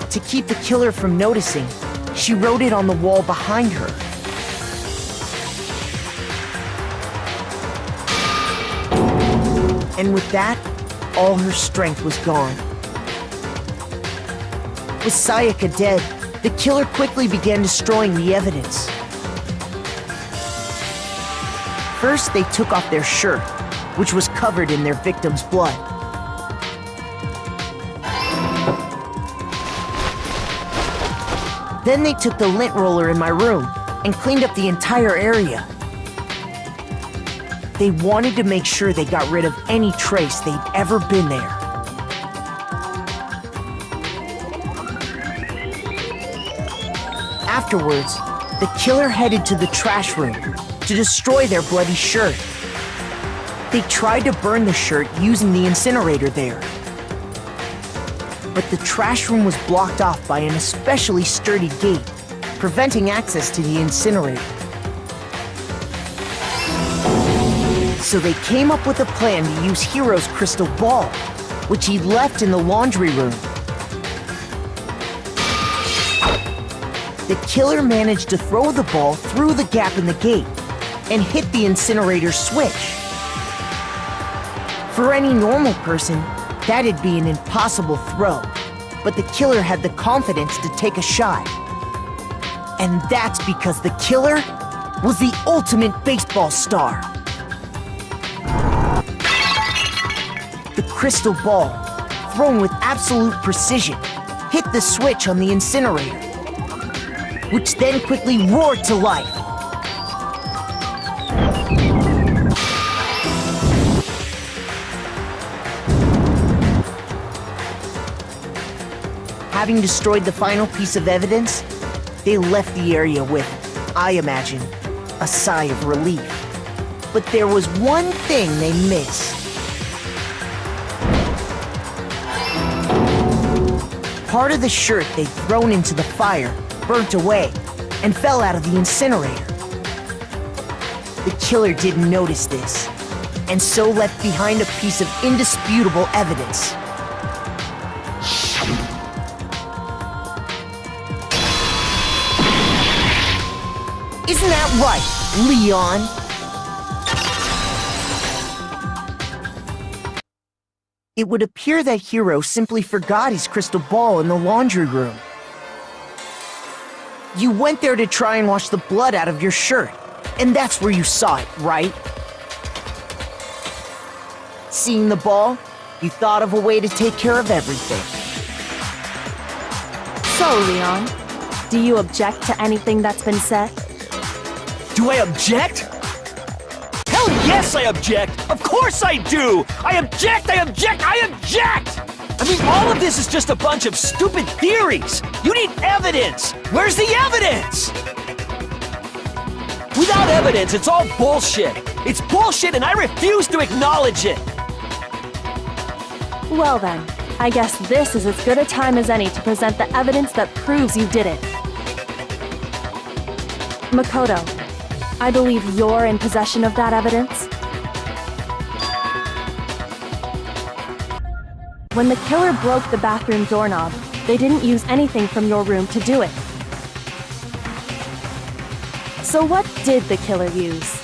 To keep the killer from noticing, she wrote it on the wall behind her. And with that, all her strength was gone. With Sayaka dead, the killer quickly began destroying the evidence. First, they took off their shirt, which was covered in their victim's blood. Then they took the lint roller in my room and cleaned up the entire area. They wanted to make sure they got rid of any trace they'd ever been there. Afterwards, the killer headed to the trash room to destroy their bloody shirt. They tried to burn the shirt using the incinerator there. But the trash room was blocked off by an especially sturdy gate, preventing access to the incinerator. So they came up with a plan to use Hiro's crystal ball, which he'd left in the laundry room. The killer managed to throw the ball through the gap in the gate and hit the incinerator switch. For any normal person, that'd be an impossible throw, but the killer had the confidence to take a shot. And that's because the killer was the ultimate baseball star. The crystal ball, thrown with absolute precision, hit the switch on the incinerator, which then quickly roared to life. Having destroyed the final piece of evidence, they left the area with, I imagine, a sigh of relief. But there was one thing they missed. Part of the shirt they'd thrown into the fire burnt away and fell out of the incinerator. The killer didn't notice this, and so left behind a piece of indisputable evidence. Isn't that right, Leon? It would appear that Hiro simply forgot his crystal ball in the laundry room. You went there to try and wash the blood out of your shirt, and that's where you saw it, right? Seeing the ball, you thought of a way to take care of everything. So, Leon, do you object to anything that's been said? Do I object? Hell yes, I object! Of course I do! I object! I object! I object! I mean, all of this is just a bunch of stupid theories! You need evidence! Where's the evidence? Without evidence, it's all bullshit! It's bullshit and I refuse to acknowledge it! Well then, I guess this is as good a time as any to present the evidence that proves you did it. Makoto, I believe you're in possession of that evidence. When the killer broke the bathroom doorknob, they didn't use anything from your room to do it. So what did the killer use?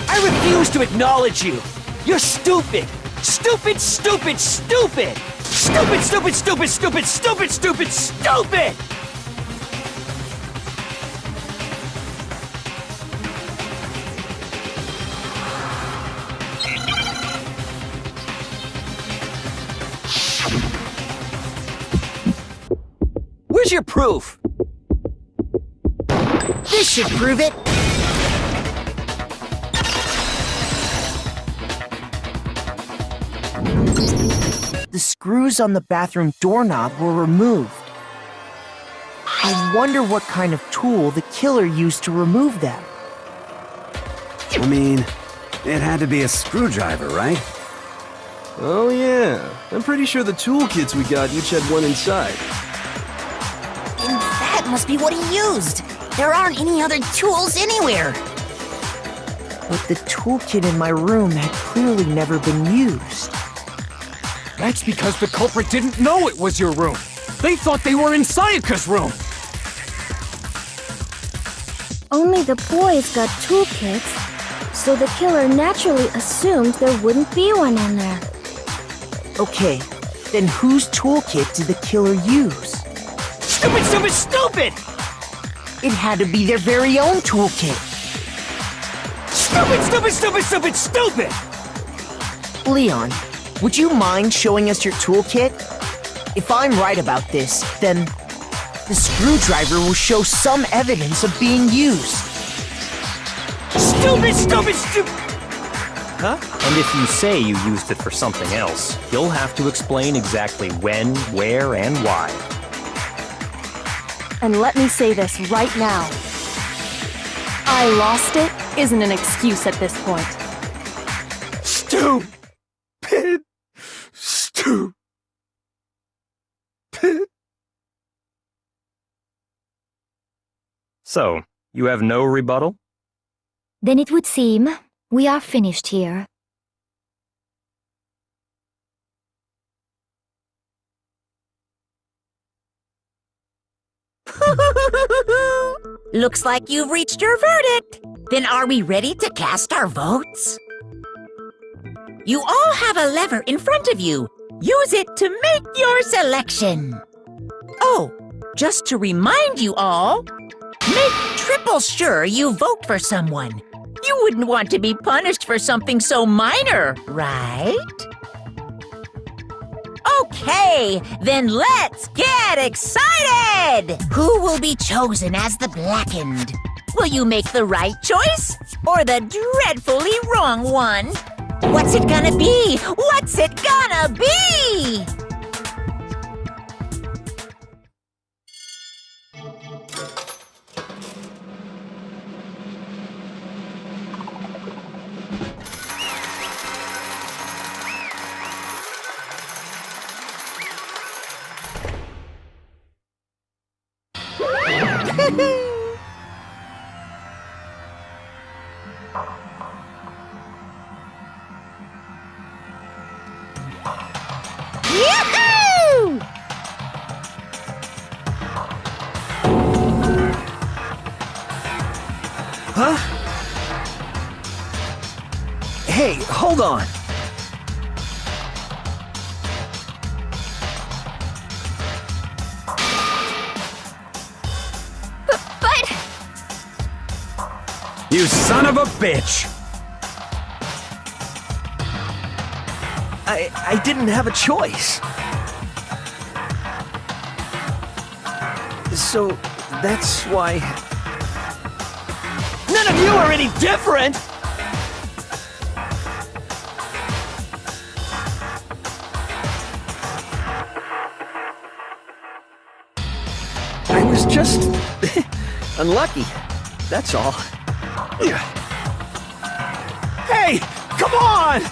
I refuse to acknowledge you! You're stupid! Stupid, stupid, stupid! Stupid, stupid, stupid, stupid, stupid, stupid, stupid! Where's your proof? This should prove it! The screws on the bathroom doorknob were removed. I wonder what kind of tool the killer used to remove them. I mean, it had to be a screwdriver, right? Oh yeah, I'm pretty sure the toolkits we got each had one inside. And that must be what he used. There aren't any other tools anywhere. But the toolkit in my room had clearly never been used. That's because the culprit didn't know it was your room. They thought they were in Sayaka's room. Only the boys got toolkits, so the killer naturally assumed there wouldn't be one in there. Okay, then whose toolkit did the killer use? Stupid, stupid, stupid! It had to be their very own toolkit. Stupid, stupid, stupid, stupid, stupid! Leon, would you mind showing us your toolkit? If I'm right about this, then the screwdriver will show some evidence of being used. Stupid, stupid, stupid! Huh? And if you say you used it for something else, you'll have to explain exactly when, where, and why. And let me say this right now. I lost it isn't an excuse at this point. Stupid. Stupid. So, you have no rebuttal? Then it would seem we are finished here. Looks like you've reached your verdict. Then are we ready to cast our votes? You all have a lever in front of you. Use it to make your selection. Oh, just to remind you all, make triple sure you vote for someone. You wouldn't want to be punished for something so minor, right? Okay, then let's get excited! Who will be chosen as the Blackened? Will you make the right choice or the dreadfully wrong one? What's it gonna be? What's it gonna be? Yahoo! Huh? Hey, hold on. But... You son of a bitch! I didn't have a choice. So, that's why... None of you are any different! I was just... unlucky. That's all. Hey! Come on!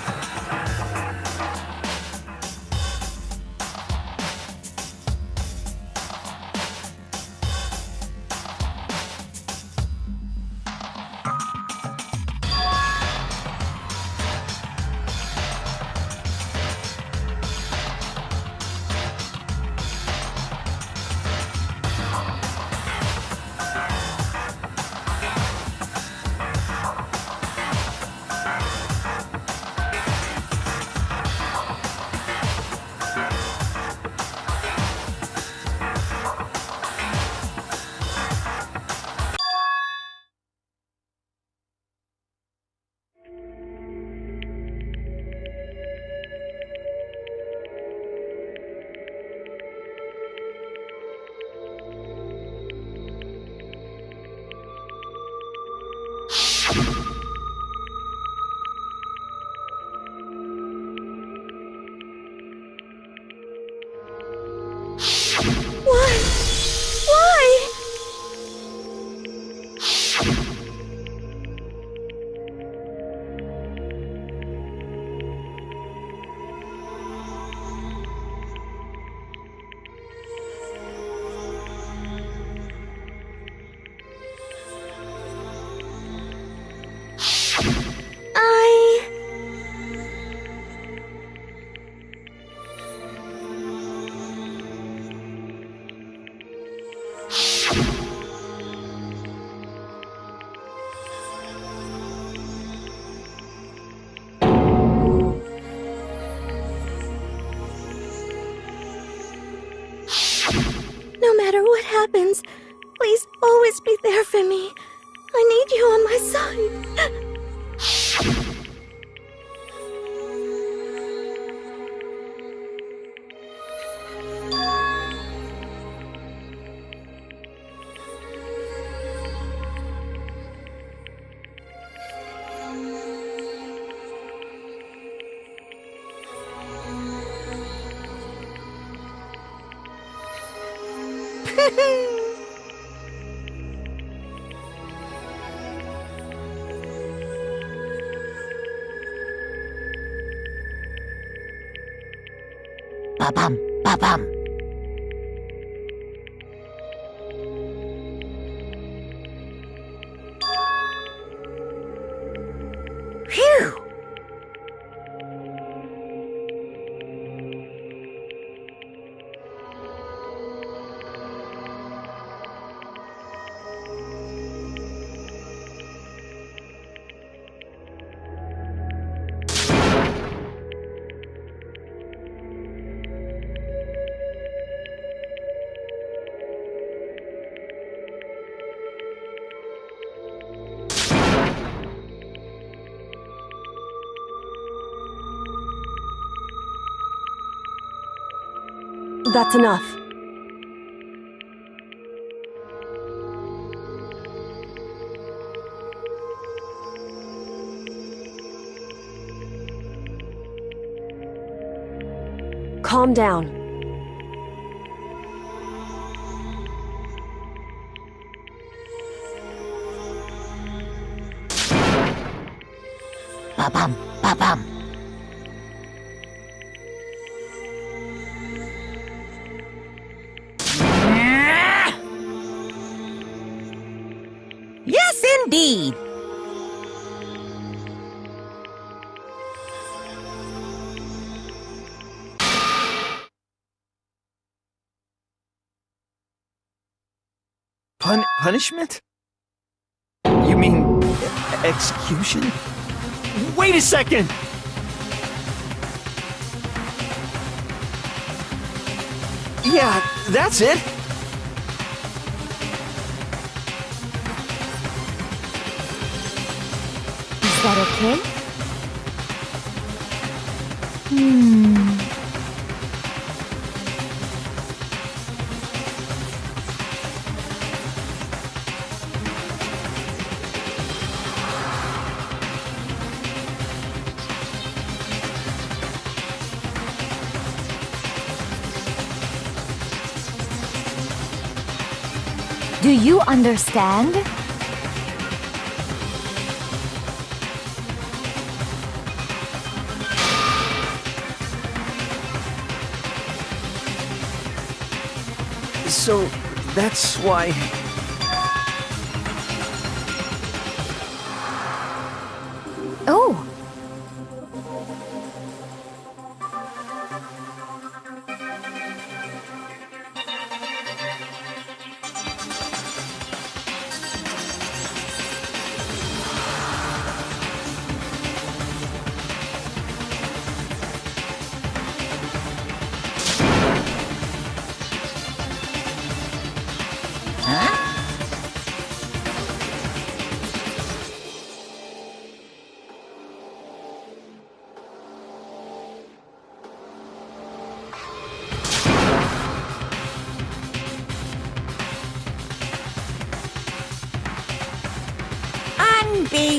No matter what happens, please always be there for me. I need you on my side. Ba-bum, ba-bum. Phew! That's enough. Calm down. Ba-bum, ba-bum. Yes, indeed. Punishment? You mean execution? Wait a second! Yeah, that's it. Is that okay? Do you understand? So, that's why... Oh!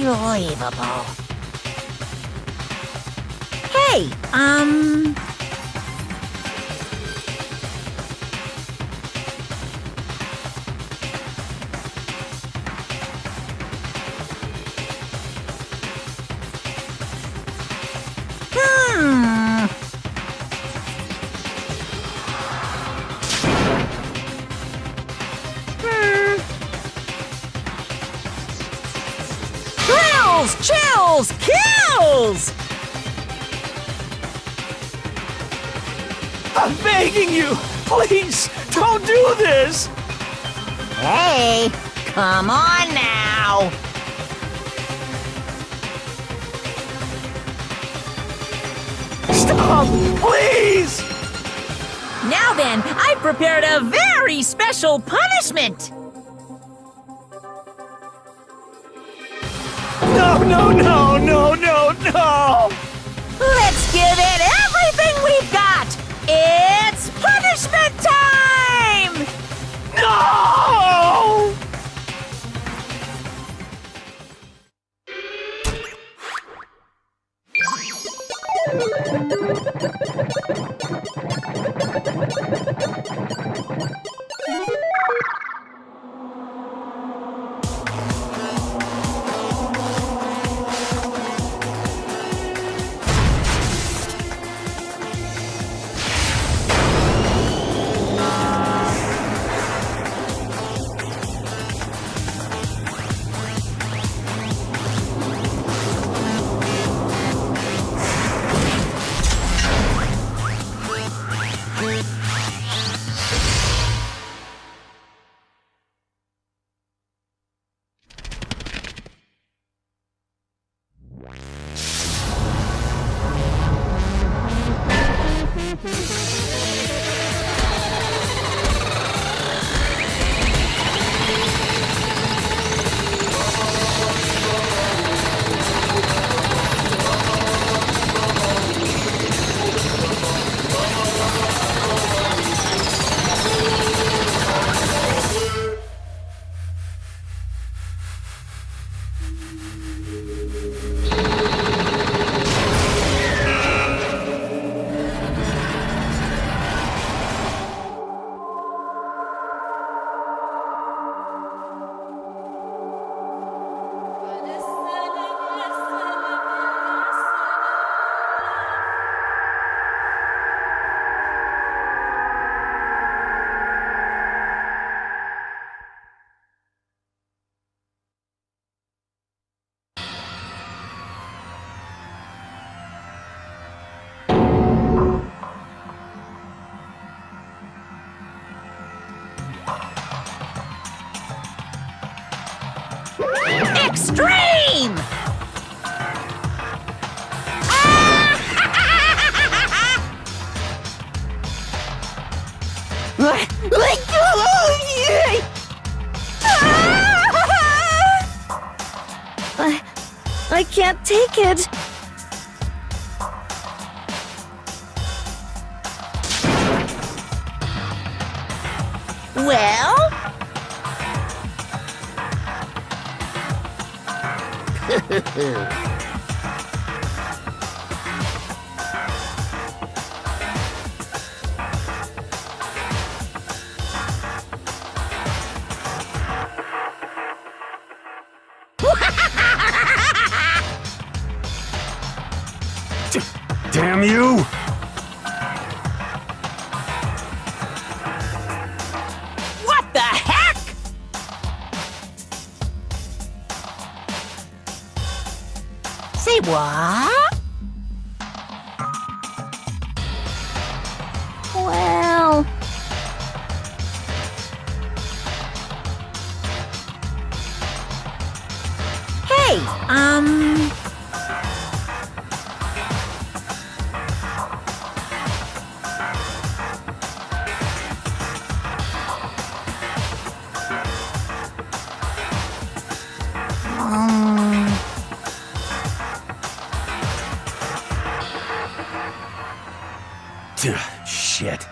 Unbelievable. Hey, Chills! Kills! I'm begging you! Please, don't do this! Hey, come on now. Stop! Please! Now then, I've prepared a very special punishment! No! Let's give it everything we've got! It's punishment time! No! I can't take it. Well? Damn you! What the heck? Say what? Well... Hey, Shit.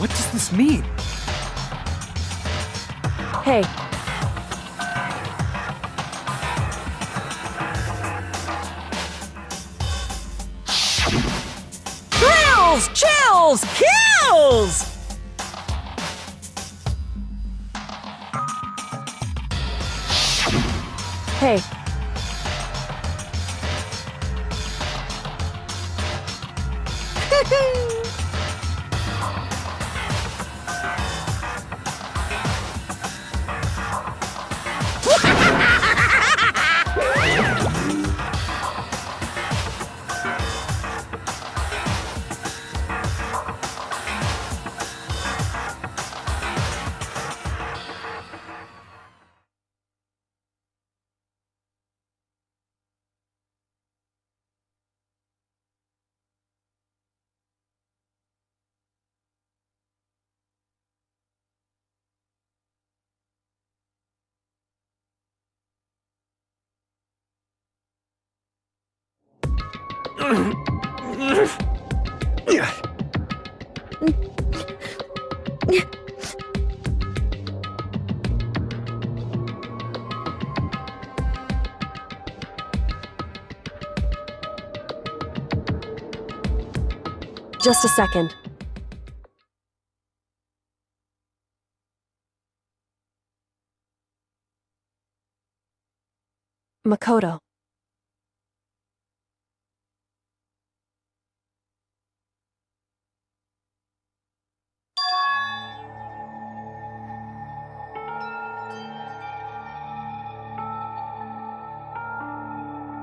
What does this mean? Hey, Thrills, chills, kills! hey, just a second. Makoto.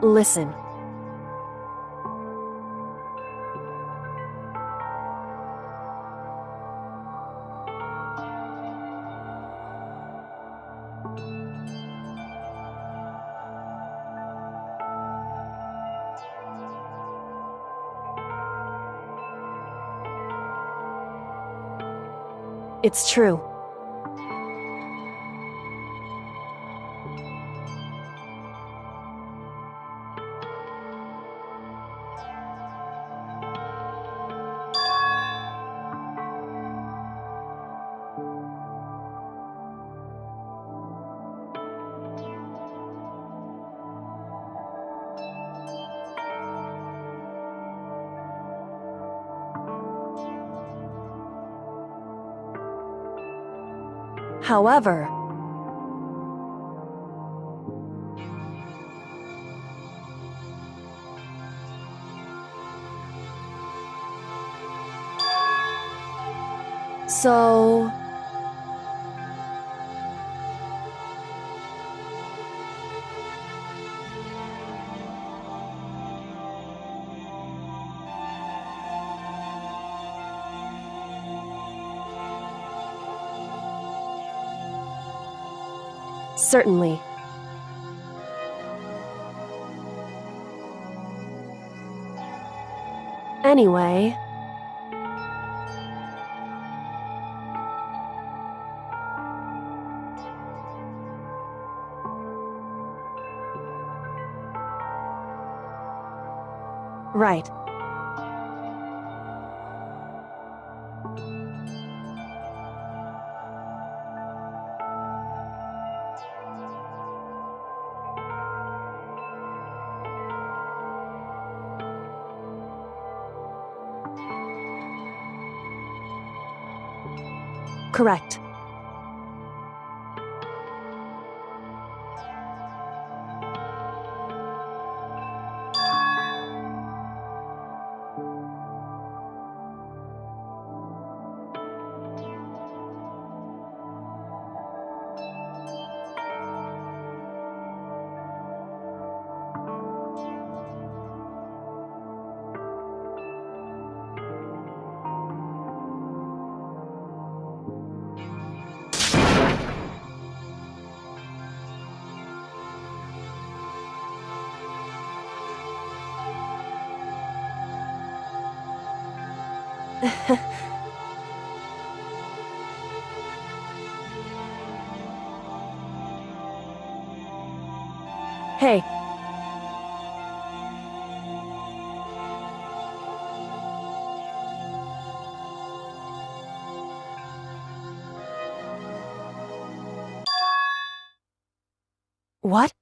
Listen. It's true. However, so... Certainly. Anyway... Right. Correct. Hey. What?